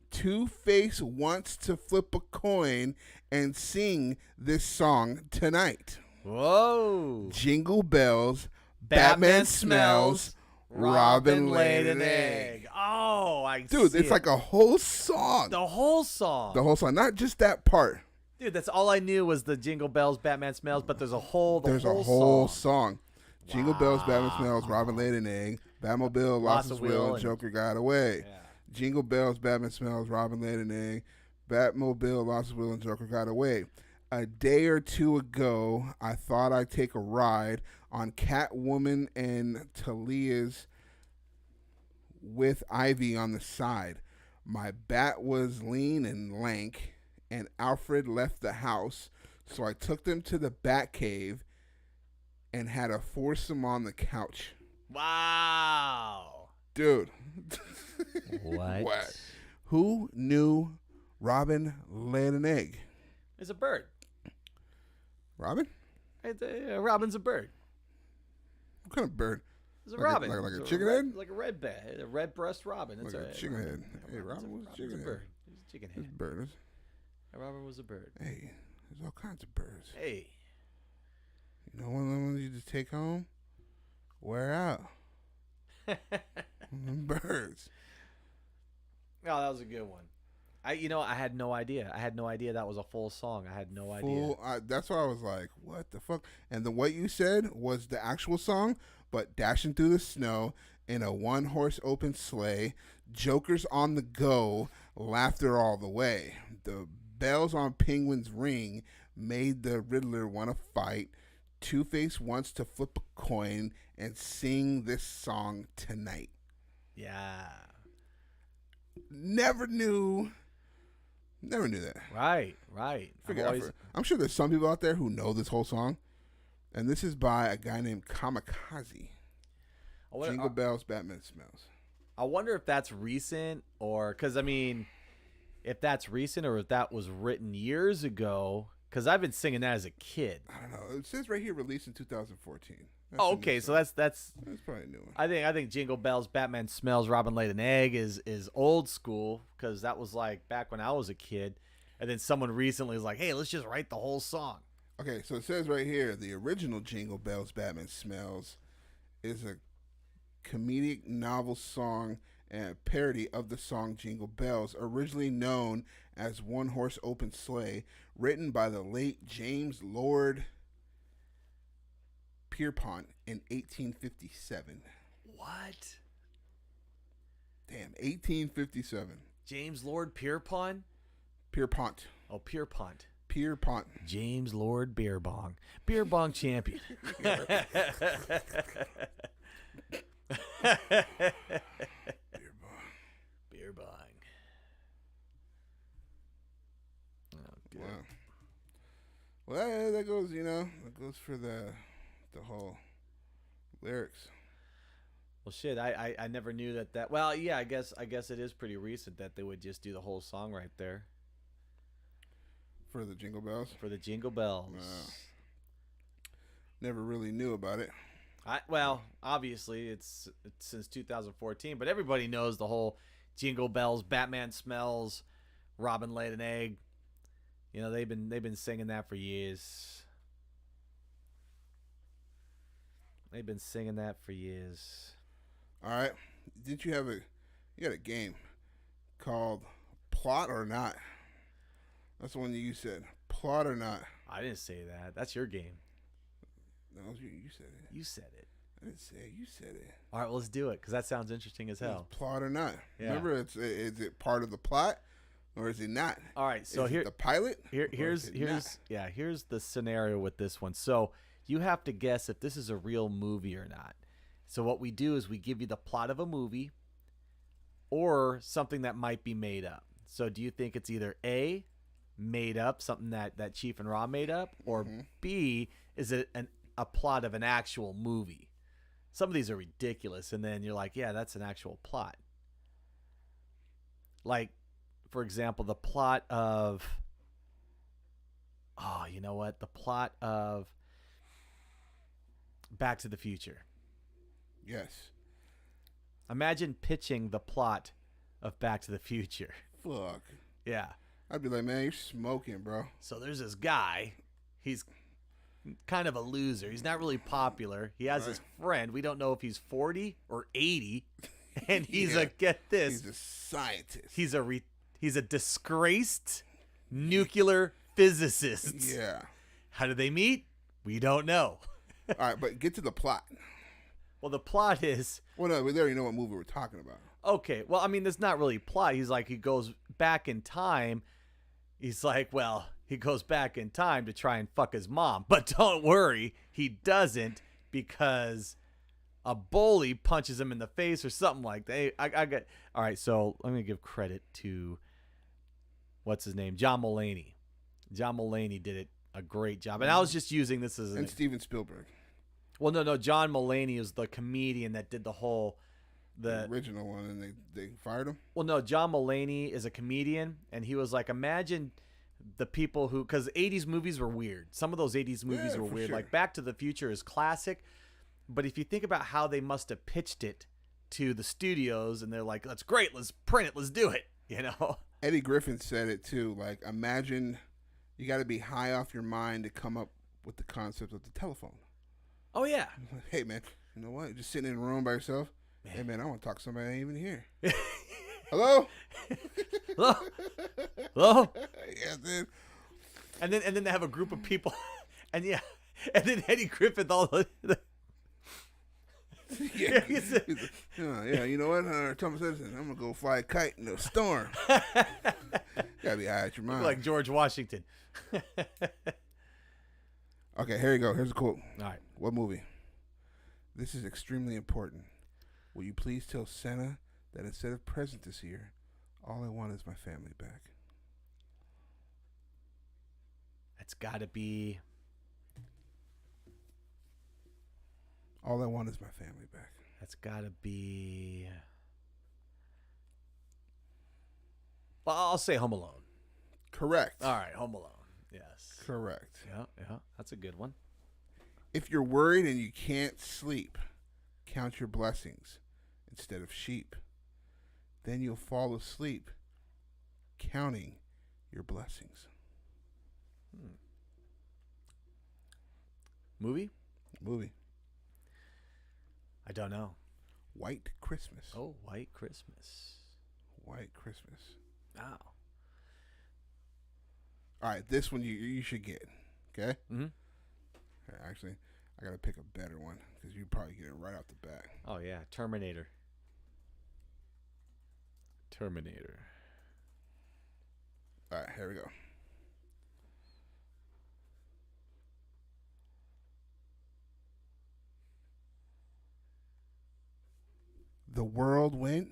Two-Face wants to flip a coin and sing this song tonight. Whoa. Jingle bells, Batman smells, Robin laid an egg. Oh, I Dude, see it's it. like a whole song. The whole song. The whole song, not just that part. Dude, that's all I knew was the Jingle Bells, Batman Smells, but there's a whole There's a whole song. song. Jingle bells, Batman smells, Robin laid an egg. Batmobile lost his will, and Joker got away. Yeah. Jingle bells, Batman smells, Robin laid an egg. Batmobile lost his will and Joker got away. A day or two ago, I thought I'd take a ride on Catwoman and Talia's with Ivy on the side. My bat was lean and lank, and Alfred left the house, so I took them to the Batcave and had a foursome on the couch. Wow. Dude. What? Who knew Robin laid an egg? It's a bird. Robin? Robin's a bird. What kind of bird? It's a Like robin. like a It's chicken red, head? like a red bat, a red breast robin. It's Like a chicken head. Hey, Robin was a Robin's chicken a head. bird. He's a chicken This head. bird is. Robin was a bird. Hey, there's all kinds of birds. Hey. You know one of them ones you just take home? Wear out. Them birds. Oh, that was a good one. I had no idea. I had no idea that was a full song. I had no idea. That's why I was like, what the fuck? And what you said was the actual song, but dashing through the snow in a one-horse open sleigh, Joker's on the go, laughter all the way. The bells on Penguin's ring made the Riddler want to fight. Two-Face wants to flip a coin and sing this song tonight. Yeah. Never knew that. Right. I'm sure there's some people out there who know this whole song. And this is by a guy named Kamikaze. Jingle bells, Batman smells. I wonder if that's recent or because, if that's recent or if that was written years ago, because I've been singing that as a kid. I don't know. It says right here released in 2014. Oh, okay. So that's That's probably a new one. I think Jingle Bells, Batman Smells, Robin Laid an Egg is old school because that was like back when I was a kid. And then someone recently was like, hey, let's just write the whole song. Okay, so it says right here, the original Jingle Bells, Batman Smells is a comedic novel song and parody of the song Jingle Bells, originally known as One Horse Open Sleigh, written by the late James Lord Pierpont in 1857. What? Damn, 1857. James Lord Pierpont? Pierpont. Oh, Pierpont. Pierpont. James Lord Beer Bong. Beer Bong champion. Beer Bong. Oh, good. Wow. Well, that goes, that goes for the whole lyrics. Well, shit, I never knew that. Well, yeah, I guess it is pretty recent that they would just do the whole song right there For the Jingle Bells. for the Jingle Bells. Wow. Never really knew about it. Well, obviously it's since 2014, but everybody knows the whole Jingle Bells, Batman Smells, Robin Laid an Egg. They've been singing that for years. They've been singing that for years. All right. Did you got a game called Plot or Not? That's the one that you said. Plot or Not. I didn't say that. That's your game. No, you said it. You said it. I didn't say it. You said it. All right, well, let's do it because that sounds interesting as hell. Is it plot or not? Yeah. Remember, is it part of the plot or is it not? All right, so is here it the pilot. here's the scenario with this one. So you have to guess if this is a real movie or not. So what we do is we give you the plot of a movie or something that might be made up. So do you think it's either A, made up, something that Chief and Raw made up, or B, is it a plot of an actual movie? Some of these are ridiculous, and then you're like, yeah, that's an actual plot. Like, for example, the plot of, you know what? The plot of Back to the Future. Yes. Imagine pitching the plot of Back to the Future. Fuck. Yeah. I'd be like, man, you're smoking, bro. So there's this guy. He's kind of a loser. He's not really popular. He has his friend. We don't know if he's 40 or 80. And he's get this. He's a scientist. He's a disgraced nuclear physicist. Yeah. How do they meet? We don't know. All right, but get to the plot. Well, the plot is... Well, no, we already know what movie we're talking about. Okay, well, I mean, there's not really plot. He's like, he goes back in time. He's like, well, he goes back in time to try and fuck his mom. But don't worry, he doesn't because a bully punches him in the face or something like that. Hey, I got... All right, so let me give credit to, what's his name? John Mulaney. John Mulaney did a great job. And I was just using this as And Steven Spielberg. Well, no. John Mulaney is the comedian that did the whole... The original one, and they fired him? Well, no, John Mulaney is a comedian, and he was like, imagine the people who... Because 80s movies were weird. Some of those 80s movies were weird. Sure. Like Back to the Future is classic, but if you think about how they must have pitched it to the studios, and they're like, that's great, let's print it, let's do it, you know? Eddie Griffin said it, too. Like, imagine you got to be high off your mind to come up with the concept of the telephone. Oh, yeah. Hey, man, you know what? You're just sitting in a room by yourself. Hey, man, I want to talk to somebody I ain't even here. Hello? Hello? Hello? Yeah, dude. And then they have a group of people, and then Eddie Griffith, all the Yeah. Yeah, you know what? Thomas Edison, I'm going to go fly a kite in a storm. Gotta be high at your mind. like George Washington. Okay, here you go. Here's a quote. All right. What movie? This is extremely important. Will you please tell Santa that instead of present this year, all I want is my family back? It's got to be... All I want is my family back. That's got to be... Well, I'll say Home Alone. Correct. All right, Home Alone. Yes. Correct. Yeah. That's a good one. If you're worried and you can't sleep, count your blessings instead of sheep. Then you'll fall asleep counting your blessings. Movie? Movie. I don't know. White Christmas. Oh, White Christmas. White Christmas. Oh. All right, this one you should get. Okay? Mm-hmm. Actually, I got to pick a better one because you probably get it right off the bat. Oh, yeah. Terminator. All right, here we go. The world went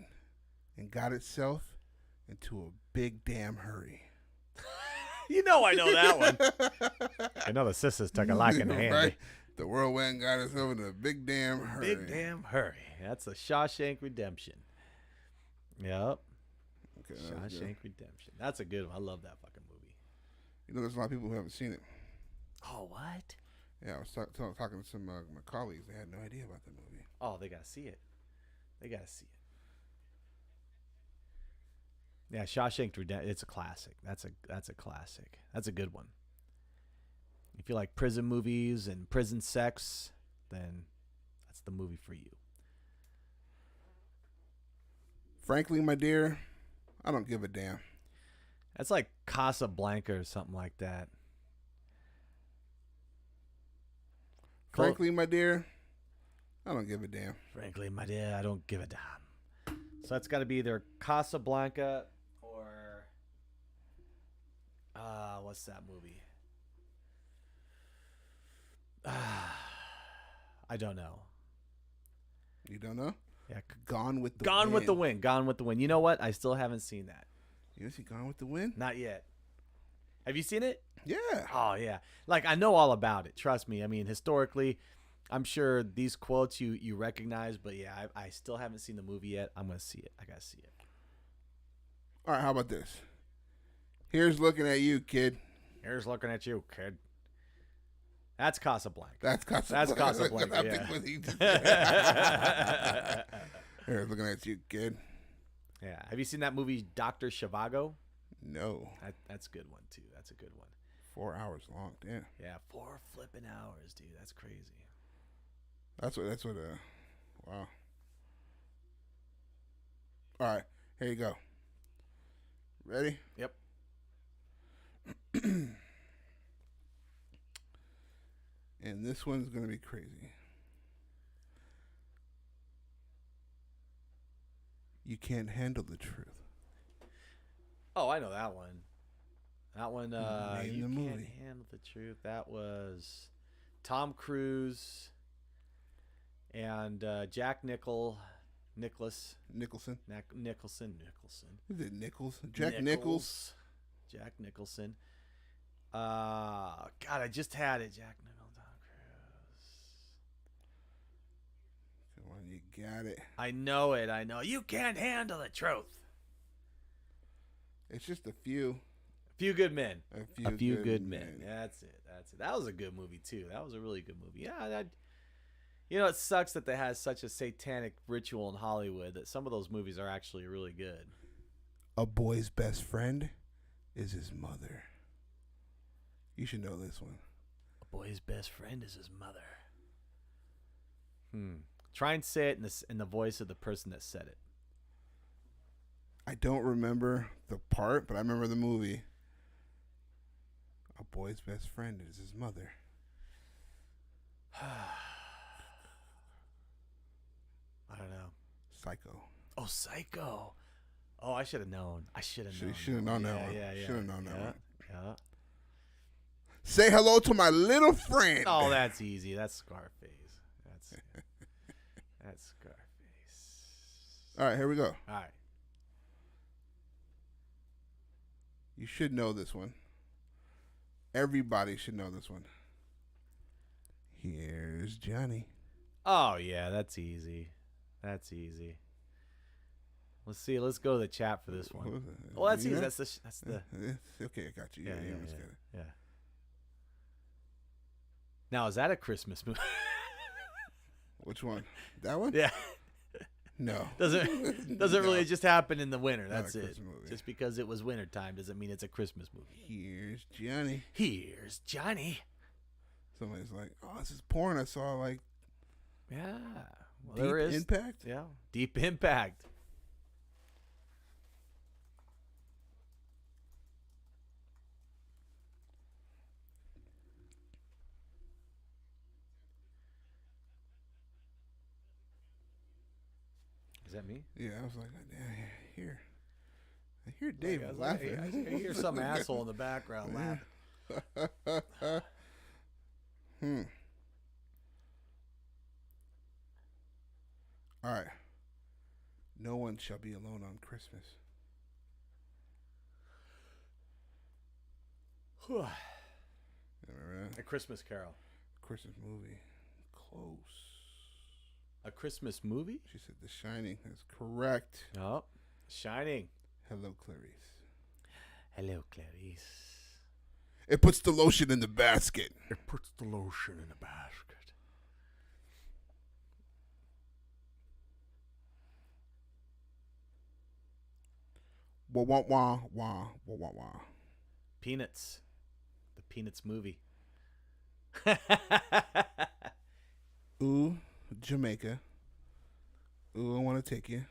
and got itself into a big damn hurry. You know I know that one. I know the sisters took a liking to Handy. Right? The world went and got itself into a big damn hurry. Big damn hurry. That's the Shawshank Redemption. Yep. Okay, that's good. Shawshank Redemption. That's a good one. I love that fucking movie. You know, there's a lot of people who haven't seen it. Oh, what? Yeah, I was talking to some of my colleagues. They had no idea about the movie. Oh, they gotta see it. Yeah, Shawshank Redemption. It's a classic. That's a classic. That's a good one. If you like prison movies and prison sex, then that's the movie for you. Frankly, my dear, I don't give a damn. That's like Casablanca or something like that. Frankly, my dear, I don't give a damn. Frankly, my dear, I don't give a damn. So that's got to be either Casablanca or what's that movie? I don't know. You don't know? Yeah, Gone with the Gone Wind. with the Wind. Gone with the Wind. You know what? I still haven't seen that. You see Gone with the Wind? Not yet. Have you seen it? Yeah. Oh yeah. Like I know all about it. Trust me. I mean, historically, I'm sure these quotes you recognize, but yeah, I still haven't seen the movie yet. I'm gonna see it. I gotta see it. All right, how about this? Here's looking at you, kid. Here's looking at you, kid. That's Casablanca. That's Casablanca. That's Casablanca, I yeah. think what he just said. Here's looking at you, kid. Yeah. Have you seen that movie Dr. Zhivago? No. That's a good one too. That's a good one. 4 hours long. Damn. Yeah, 4 flipping hours, dude. That's crazy. That's what wow. All right, here you go. Ready? Yep. And this one's going to be crazy. You can't handle the truth. Oh, I know that one. That one, Name You the Can't movie. Handle the Truth. That was Tom Cruise and Jack Nicholson. Nicholson. Nicholson. Is it Nichols? Jack Nichols. Jack Nicholson. God, I just had it. Jack Nicholson, Tom Cruise. Come on, you got it. I know it. I know. You can't handle the truth. It's just a few. Few Good Men. A few good men. That's it. That was a good movie too. That was a really good movie. Yeah, you know, it sucks that they had such a satanic ritual in Hollywood that some of those movies are actually really good. A boy's best friend is his mother. You should know this one. A boy's best friend is his mother. Try and say it in the voice of the person that said it. I don't remember the part, but I remember the movie. A boy's best friend is his mother. I don't know. Psycho. Oh, Psycho. Oh, I should have known. I should have known. Should have known that one. Yeah. Should have known that one. Yeah. Say hello to my little friend. Oh, that's easy. That's Scarface. That's Scarface. All right, here we go. All right. You should know this one. Everybody should know this one. Here's Johnny. Oh yeah, that's easy. That's easy. Let's see. Let's go to the chat for this What one. was it? Well, that's You easy. know? That's the. Okay, I got you. Yeah, let's get it. Yeah. Now is that a Christmas movie? Which one? That one? Yeah. No. Doesn't No. really just happen in the winter. Not a That's it. Christmas movie. Just because it was winter time doesn't mean it's a Christmas movie. Here's Johnny. Here's Johnny. Somebody's like, oh, this is porn. I saw like Yeah. Well, Deep there is. Impact. Yeah. Deep Impact. Is that me? Yeah, I was like, I hear Dave I was laughing. like, I hear some asshole in the background laughing. All right. No one shall be alone on Christmas. Remember that? A Christmas Carol. Christmas movie. Close. A Christmas movie? She said The Shining. That's correct. Oh, Shining. Hello, Clarice. Hello, Clarice. It puts the lotion in the basket. It puts the lotion in the basket. Wah, wah, wah, wah, wah, wah, wah. Peanuts. The Peanuts movie. Ooh, Jamaica. Ooh, I want to take you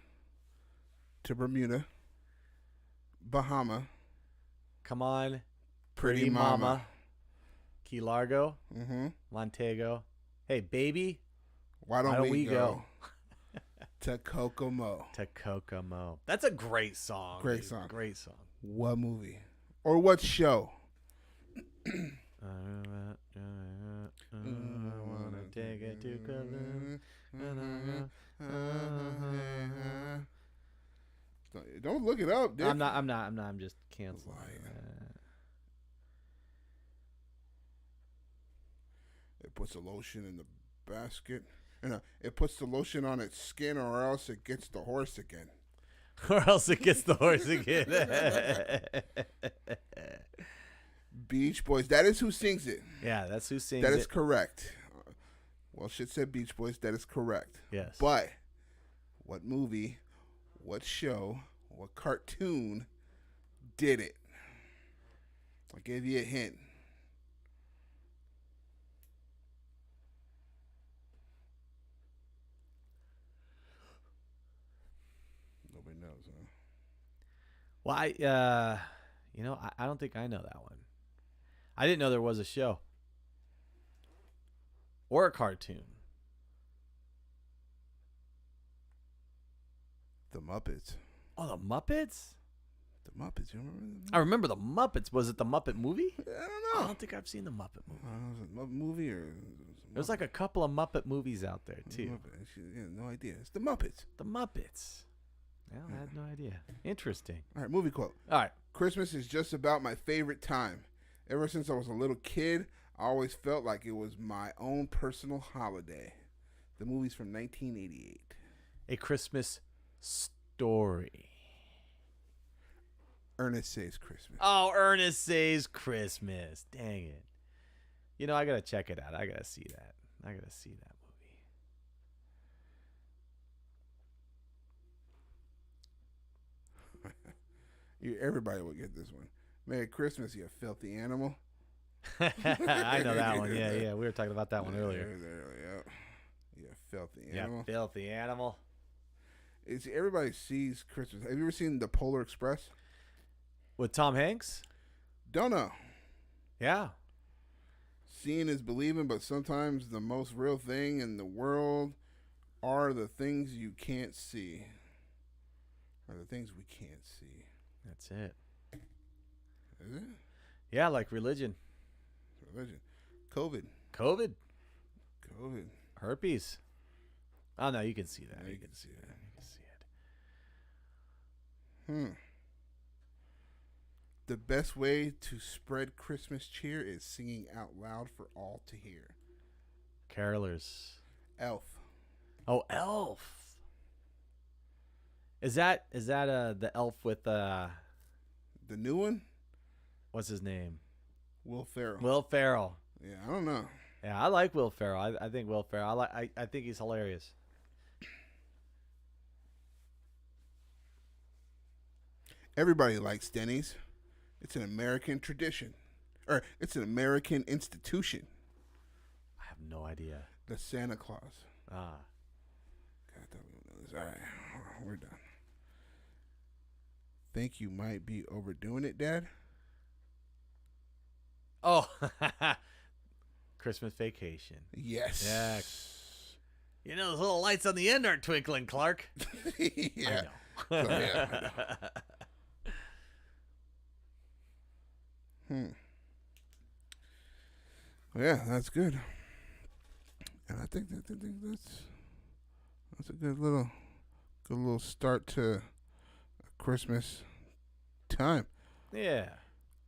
to Bermuda. Bahama. Come on. Pretty Mama. Key Largo. Mm-hmm. Montego. Hey, baby. Why don't we go to Kokomo? To Kokomo. That's a great song. Great dude. song. Great song. What movie? Or what show? I wanna take it to Kokomo. Don't look it up, Dick. I'm not. I'm just canceling. It puts the lotion in the basket. And it puts the lotion on its skin, or else it gets the horse again. Or else it gets the horse again. Beach Boys. That is who sings it. Yeah, that's who sings That it. is correct. Well, shit said Beach Boys. That is correct. Yes. But what movie, what show, what cartoon did it? I gave you a hint. Nobody knows, huh? Well, I don't think I know that one. I didn't know there was a show or a cartoon. The Muppets. Oh, the Muppets? The Muppets. You remember? I remember the Muppets. Was it the Muppet movie? I don't I know. don't think I've seen the Muppet movie. Was it a Muppet movie or? There's like a couple of Muppet movies out there too. Muppet. Yeah, no idea. It's the Muppets. The Muppets. Well, I had no idea. Interesting. All right, movie quote. All right. Christmas is just about my favorite time. Ever since I was a little kid, I always felt like it was my own personal holiday. The movie's from 1988. A Christmas Story. Ernest Saves Christmas. Oh, Ernest Saves Christmas. Dang it. You know, I got to check it out. I got to see that. I got to see that movie. Everybody will get this one. Merry Christmas, you filthy animal. I know that one. Yeah. We were talking about that one earlier. Yeah. You filthy Yeah, animal. filthy animal. Everybody sees Christmas. Have you ever seen The Polar Express? With Tom Hanks? Don't know. Yeah. Seeing is believing, but sometimes the most real thing in the world are the things you can't see. Are the things we can't see. That's it. Is it? Yeah, like religion. Religion. COVID. COVID. Herpes. Oh, no, you can see that. Yeah, You can see that. You can see it. The best way to spread Christmas cheer is singing out loud for all to hear. Carolers. Elf. Oh, Elf. Is that the elf with The new one? what's his name? Will Ferrell. Will Ferrell. Yeah, I don't know. Yeah, I like Will Ferrell. I think Will Ferrell. I think he's hilarious. Everybody likes Denny's. It's an American tradition. Or it's an American institution. I have no idea. The Santa Claus. Ah. God, I thought we would know this. All right, we're done. Think you might be overdoing it, Dad? Oh. Christmas Vacation. Yes. Yeah. You know, those little lights on the end aren't twinkling, Clark. Yeah. I know. So, yeah, I know. Yeah, that's good. And I think that's a good little start to Christmas time. Yeah.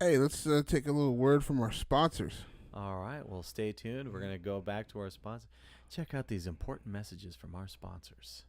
Hey, let's take a little word from our sponsors. All right. Well, stay tuned. We're going to go back to our sponsor. Check out these important messages from our sponsors.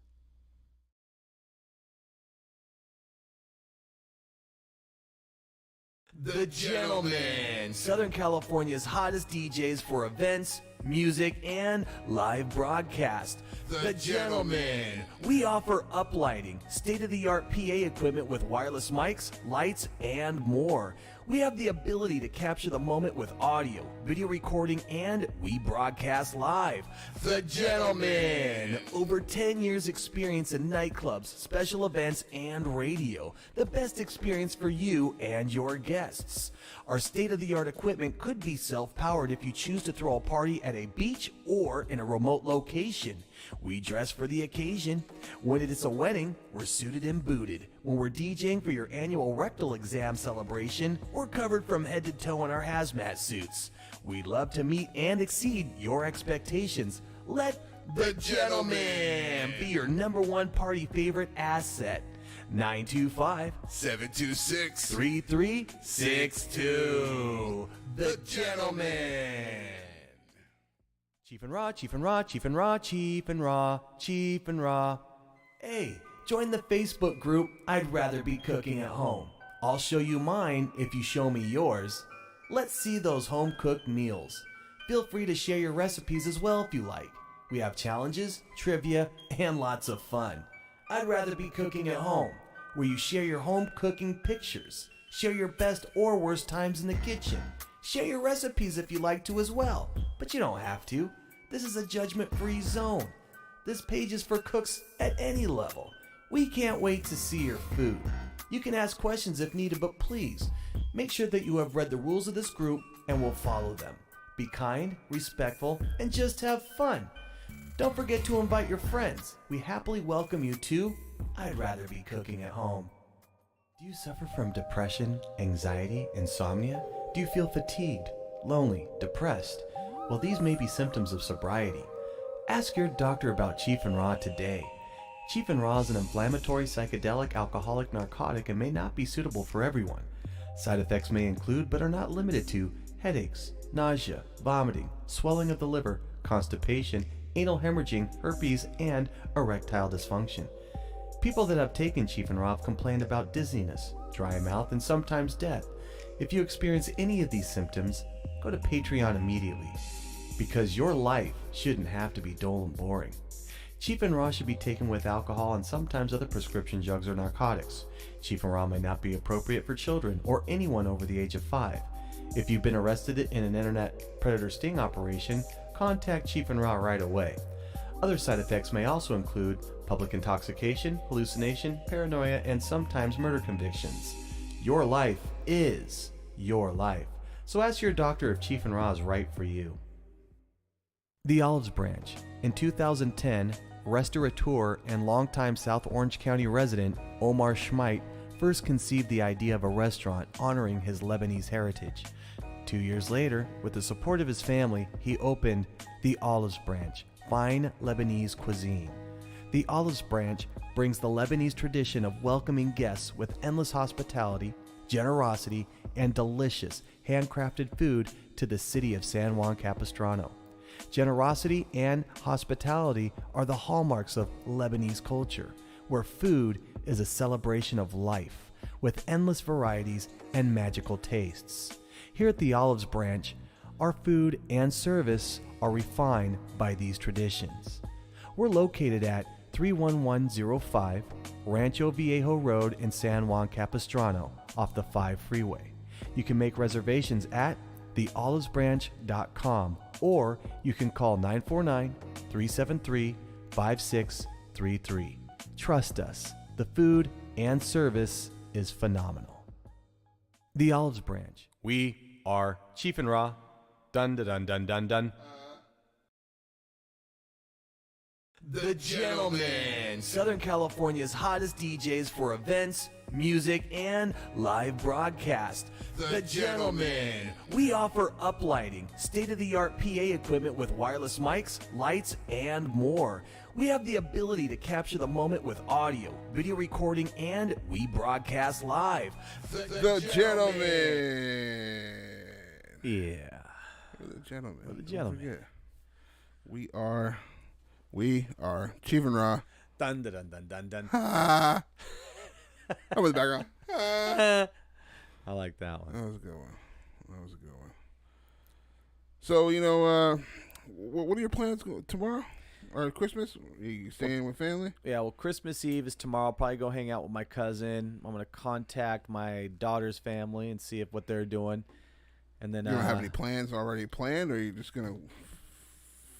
The Gentlemen, Southern California's hottest DJs for events, music, and live broadcast. The Gentlemen. We offer uplighting, state-of-the-art PA equipment with wireless mics, lights, and more. We have the ability to capture the moment with audio, video recording, and we broadcast live. The Gentlemen. Over 10 years experience in nightclubs, special events, and radio. The best experience for you and your guests. Our state-of-the-art equipment could be self-powered if you choose to throw a party at a beach or in a remote location. We dress for the occasion. When it is a wedding, we're suited and booted. When we're DJing for your annual rectal exam celebration, we're covered from head to toe in our hazmat suits. We'd love to meet and exceed your expectations. Let the gentleman be your number one party favorite asset. 925-726-3362. The Gentleman. Chief and Raw, Chief and Raw, Chief and Raw, Chief and Raw, Chief and Raw. Hey, join the Facebook group I'd Rather Be Cooking at Home. I'll show you mine if you show me yours. Let's see those home-cooked meals. Feel free to share your recipes as well if you like. We have challenges, trivia, and lots of fun. I'd Rather Be Cooking at Home, where you share your home cooking pictures, share your best or worst times in the kitchen, share your recipes if you like to as well, but you don't have to. This is a judgment-free zone. This page is for cooks at any level. We can't wait to see your food. You can ask questions if needed, but please, make sure that you have read the rules of this group and will follow them. Be kind, respectful, and just have fun. Don't forget to invite your friends. We happily welcome you to I'd Rather Be Cooking at Home. Do you suffer from depression, anxiety, insomnia? Do you feel fatigued, lonely, depressed? Well, these may be symptoms of sobriety. Ask your doctor about Chief and Raw today. Chief and Raw is an inflammatory, psychedelic, alcoholic narcotic and may not be suitable for everyone. Side effects may include, but are not limited to, headaches, nausea, vomiting, swelling of the liver, constipation, anal hemorrhaging, herpes, and erectile dysfunction. People that have taken Chief and Raw have complained about dizziness, dry mouth, and sometimes death. If you experience any of these symptoms, go to Patreon immediately, because your life shouldn't have to be dull and boring. Chief and Raw should be taken with alcohol and sometimes other prescription drugs or narcotics. Chief and Raw may not be appropriate for children or anyone over the age of 5. If you've been arrested in an internet predator sting operation, contact Chief and Raw right away. Other side effects may also include public intoxication, hallucination, paranoia, and sometimes murder convictions. Your life is your life. So ask your doctor if Chief and Raw is right for you. The Olives Branch. In 2010, restaurateur and longtime South Orange County resident Omar Schmeit first conceived the idea of a restaurant honoring his Lebanese heritage. 2 years later, with the support of his family, he opened the Olives Branch, fine Lebanese cuisine. The Olives Branch brings the Lebanese tradition of welcoming guests with endless hospitality, generosity, and delicious handcrafted food to the city of San Juan Capistrano. Generosity and hospitality are the hallmarks of Lebanese culture, where food is a celebration of life, with endless varieties and magical tastes. Here at the Olives Branch, our food and service are refined by these traditions. We're located at 31105 Rancho Viejo Road in San Juan Capistrano off the 5 freeway. You can make reservations at theolivesbranch.com or you can call 949-373-5633. Trust us, the food and service is phenomenal. The Olives Branch. We are Chief and Raw. Dun dun dun dun dun dun. The Gentleman, Southern California's hottest DJs for events, music, and live broadcast. The Gentleman. We offer uplighting, state-of-the-art PA equipment with wireless mics, lights, and more. We have the ability to capture the moment with audio, video recording, and we broadcast live. The Gentleman. Yeah. The Gentleman. The Don't Gentleman. forget. We are Chief and Raw. Dun dun dun dun dun dun. Ha! That was the background. Ha! I like that one. That was a good one. So, what are your plans tomorrow? Or Christmas? Are you staying with family? Yeah, well, Christmas Eve is tomorrow. I'll probably go hang out with my cousin. I'm going to contact my daughter's family and see what they're doing. And then You don't have any plans already planned, or are you just going to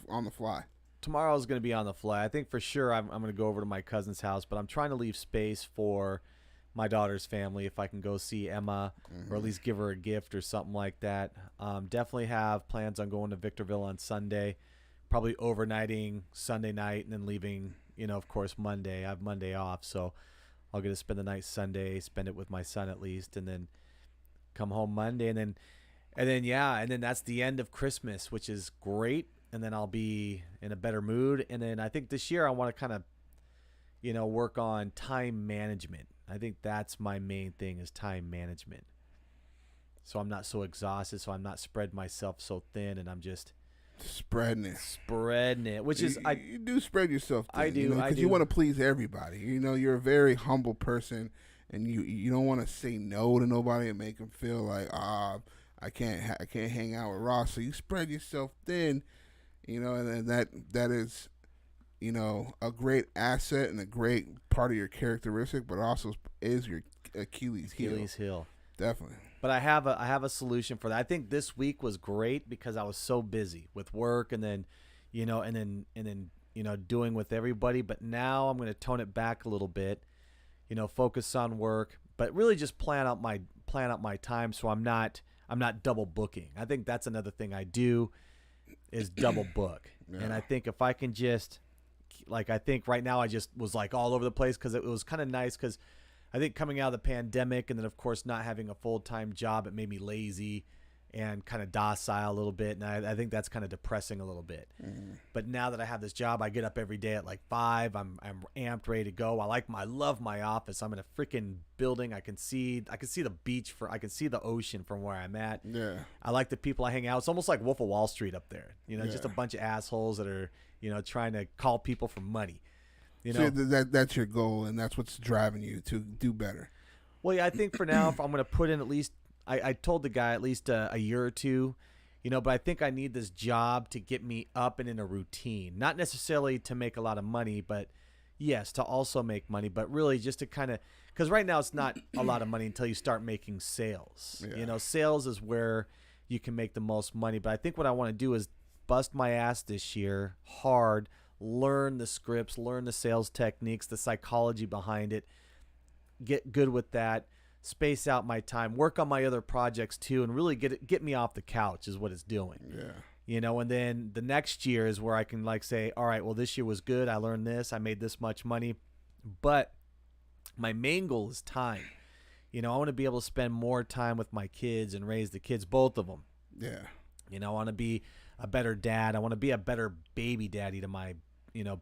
on the fly? Tomorrow's going to be on the fly. I think for sure I'm going to go over to my cousin's house, but I'm trying to leave space for my daughter's family if I can go see Emma or at least give her a gift or something like that. Definitely have plans on going to Victorville on Sunday probably overnighting Sunday night and then leaving, of course, Monday. I have Monday off, so I'll get to spend the night Sunday, spend it with my son at least, and then come home Monday, and then that's the end of Christmas, which is great. And then I'll be in a better mood. And then I think this year I want to kind of, work on time management. I think that's my main thing is time management. So I'm not so exhausted, so I'm not spreading myself so thin, and I'm just spreading it. Which is you do spread yourself thin, I do, because you want to please everybody. You're a very humble person, and you don't want to say no to nobody and make them feel like I can't hang out with Ross. So you spread yourself thin, and that is a great asset and a great part of your characteristic, but also is your Achilles heel. Definitely. But I have a solution for that. I think this week was great because I was so busy with work and then doing with everybody. But now I'm going to tone it back a little bit, focus on work, but really just plan out my time so I'm not double booking. I think that's another thing I do is double book. Yeah. And I think if I can just I think right now I just was all over the place because it was kind of nice because I think coming out of the pandemic and then, of course, not having a full-time job, it made me lazy and kind of docile a little bit. And I think that's kind of depressing a little bit. But now that I have this job, I get up every day at 5. I'm amped, ready to go. I love my office. I'm in a freaking building. I can see the beach I can see the ocean from where I'm at. Yeah. I like the people I hang out. It's almost like Wolf of Wall Street up there. Just a bunch of assholes that are, trying to call people for money. So that's your goal, and that's what's driving you to do better. Well, yeah, I think for now, if I'm going to put in at least, I told the guy at least a year or two, but I think I need this job to get me up and in a routine. Not necessarily to make a lot of money, but yes, to also make money, but really just to kind of, because right now it's not a lot of money until you start making sales. Yeah. Sales is where you can make the most money. But I think what I want to do is bust my ass this year hard, learn the scripts, learn the sales techniques, the psychology behind it, get good with that, space out my time, work on my other projects too, and really get me off the couch is what it's doing. Yeah. And then the next year is where I can say, all right, well, this year was good. I learned this. I made this much money. But my main goal is time. I want to be able to spend more time with my kids and raise the kids, both of them. Yeah. I want to be a better dad. I want to be a better baby daddy to my,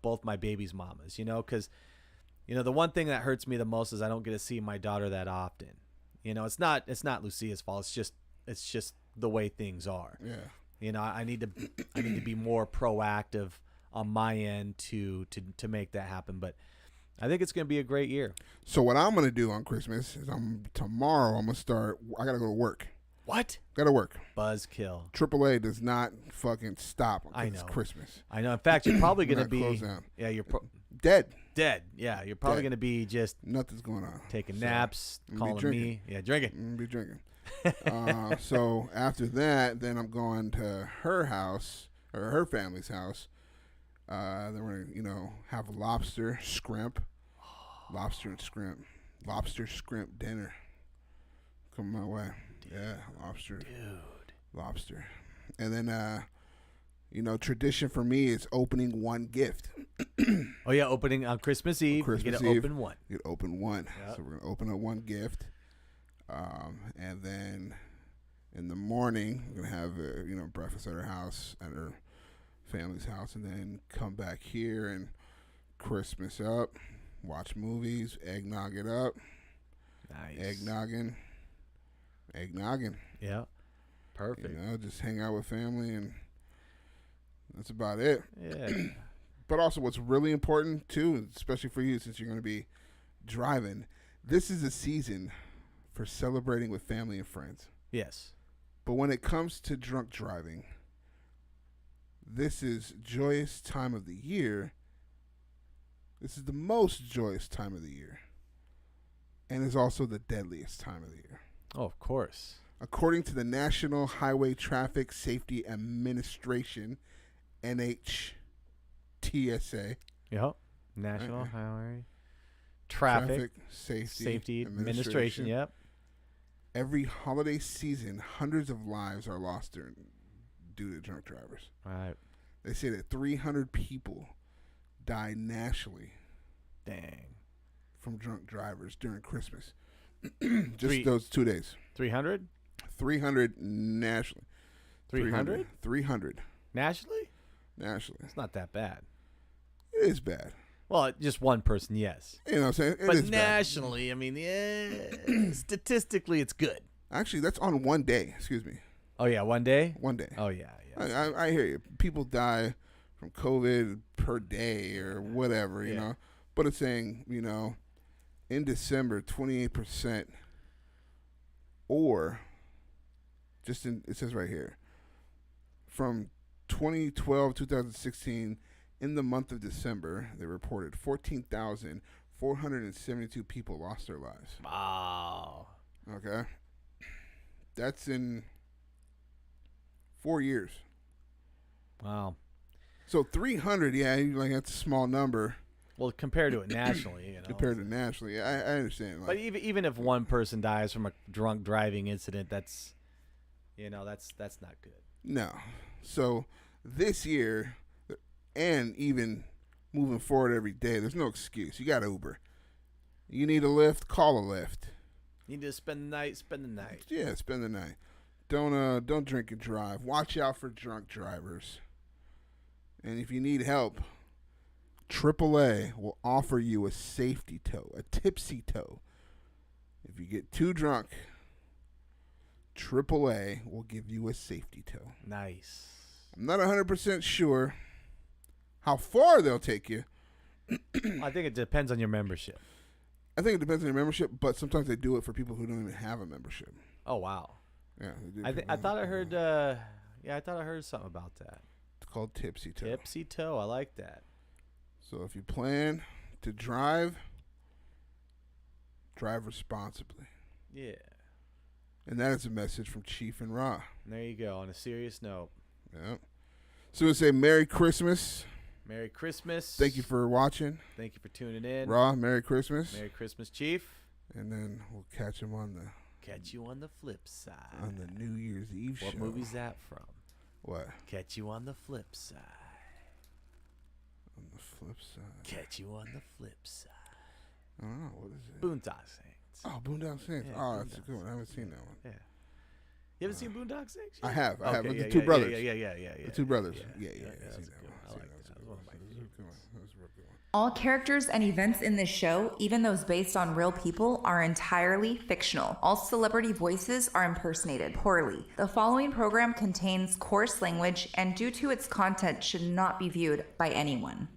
both my babies' mamas, because, the one thing that hurts me the most is I don't get to see my daughter that often. It's not Lucia's fault. It's just the way things are. Yeah. I need to be more proactive on my end to make that happen. But I think it's going to be a great year. So what I'm going to do on Christmas is tomorrow I'm going to start. I got to go to work. What? Got to work. Buzzkill. AAA does not fucking stop. I know. It's Christmas. I know. In fact, you're probably going to be close down. Yeah, you're Dead. Yeah, you're probably Dead. going to be just Nothing's going on. taking So, naps, I'm calling gonna be me. Yeah, drinking. I'm gonna be drinking. So after that, then I'm going to her house or her family's house. Then we're gonna, have lobster scrimp, lobster scrimp dinner. Come my way. Yeah, lobster. Dude. Lobster. And then, tradition for me is opening one gift. Oh, yeah, opening on Christmas Eve. Christmas you get to Eve. open one. You open one. Yep. So we're going to open up one gift. And then in the morning, we're going to have, breakfast at her house, at her family's house, and then come back here and Christmas up, watch movies, eggnog it up. Nice. Eggnogging. Yeah. Perfect. Just hang out with family, and that's about it. Yeah. But also what's really important, too, especially for you since you're going to be driving, this is a season for celebrating with family and friends. Yes. But when it comes to drunk driving, this is joyous time of the year. This is the most joyous time of the year. And is also the deadliest time of the year. Oh, of course. According to the National Highway Traffic Safety Administration, NHTSA. Yep. National Highway Traffic Safety Administration. Yep. Every holiday season, hundreds of lives are lost due to drunk drivers. Right. They say that 300 people died nationally Dang. from drunk drivers during Christmas. Three- Those 2 days. 300? 300 nationally. 300? 300 Nationally? nationally. It's not that bad. It is bad. Well, just one person, yes. You know what I'm saying? It But is bad. nationally, I mean, yeah, statistically, it's good. Actually, that's on one day. Excuse me. Oh, yeah, one day? One day. Oh, yeah, yeah. I hear you. People die from COVID per day or whatever, you Yeah. know. But it's saying, you know, in December, 28%, or just in, it says right here, from 2016, in the month of December, they reported 14,472 people lost their lives. Wow. Okay. That's in 4 years. Wow. So 300, yeah, like that's a small number Well, compared to it nationally, you know. compared to nationally. I understand. Like, But even if one person dies from a drunk driving incident, that's, you know, that's not good. no. So this year, and even moving forward every day, there's no excuse. You got Uber. You need a Lyft, call a Lyft. You need to spend the night, spend the night. Yeah, spend the night. Don't drink and drive. Watch out for drunk drivers. And if you need help, AAA will offer you a safety tow, a tipsy tow. If you get too drunk, AAA will give you a safety tow. Nice. I'm not 100% sure how far they'll take you. I think it depends on your membership. I think it depends on your membership, but sometimes they do it for people who don't even have a membership. Oh, wow. Yeah, they do I for thought I people heard, who- I thought I heard something about that. It's called tipsy tow. Tipsy toe, I like that. So if you plan to drive responsibly. Yeah. And that is a message from Chief and Ra. And there you go. On a serious note, Yeah. So we say Merry Christmas. Merry Christmas. Thank you for watching. Thank you for tuning in. Ra, Merry Christmas. Merry Christmas, Chief. And then we'll catch him on the Catch you on the flip side. New Year's Eve What show. movie's that from? What? Catch you on the flip side. On the flip side. Catch you on the flip side. I don't know. What is it? Boondock Saints. Oh, Boondock Saints. Yeah, Oh, that's a Boondock good one. I haven't seen that one. Yeah. You haven't seen Boondock Saints? I have. I have. Okay, With yeah, the two yeah, brothers. Yeah. The two brothers. Yeah, That's I've a seen good that one. one. I I've seen like that. that. That was one of my That was a favorites. good one. That was a real good one. All characters and events in this show, even those based on real people, are entirely fictional. All celebrity voices are impersonated poorly. The following program contains coarse language and, due to its content, should not be viewed by anyone.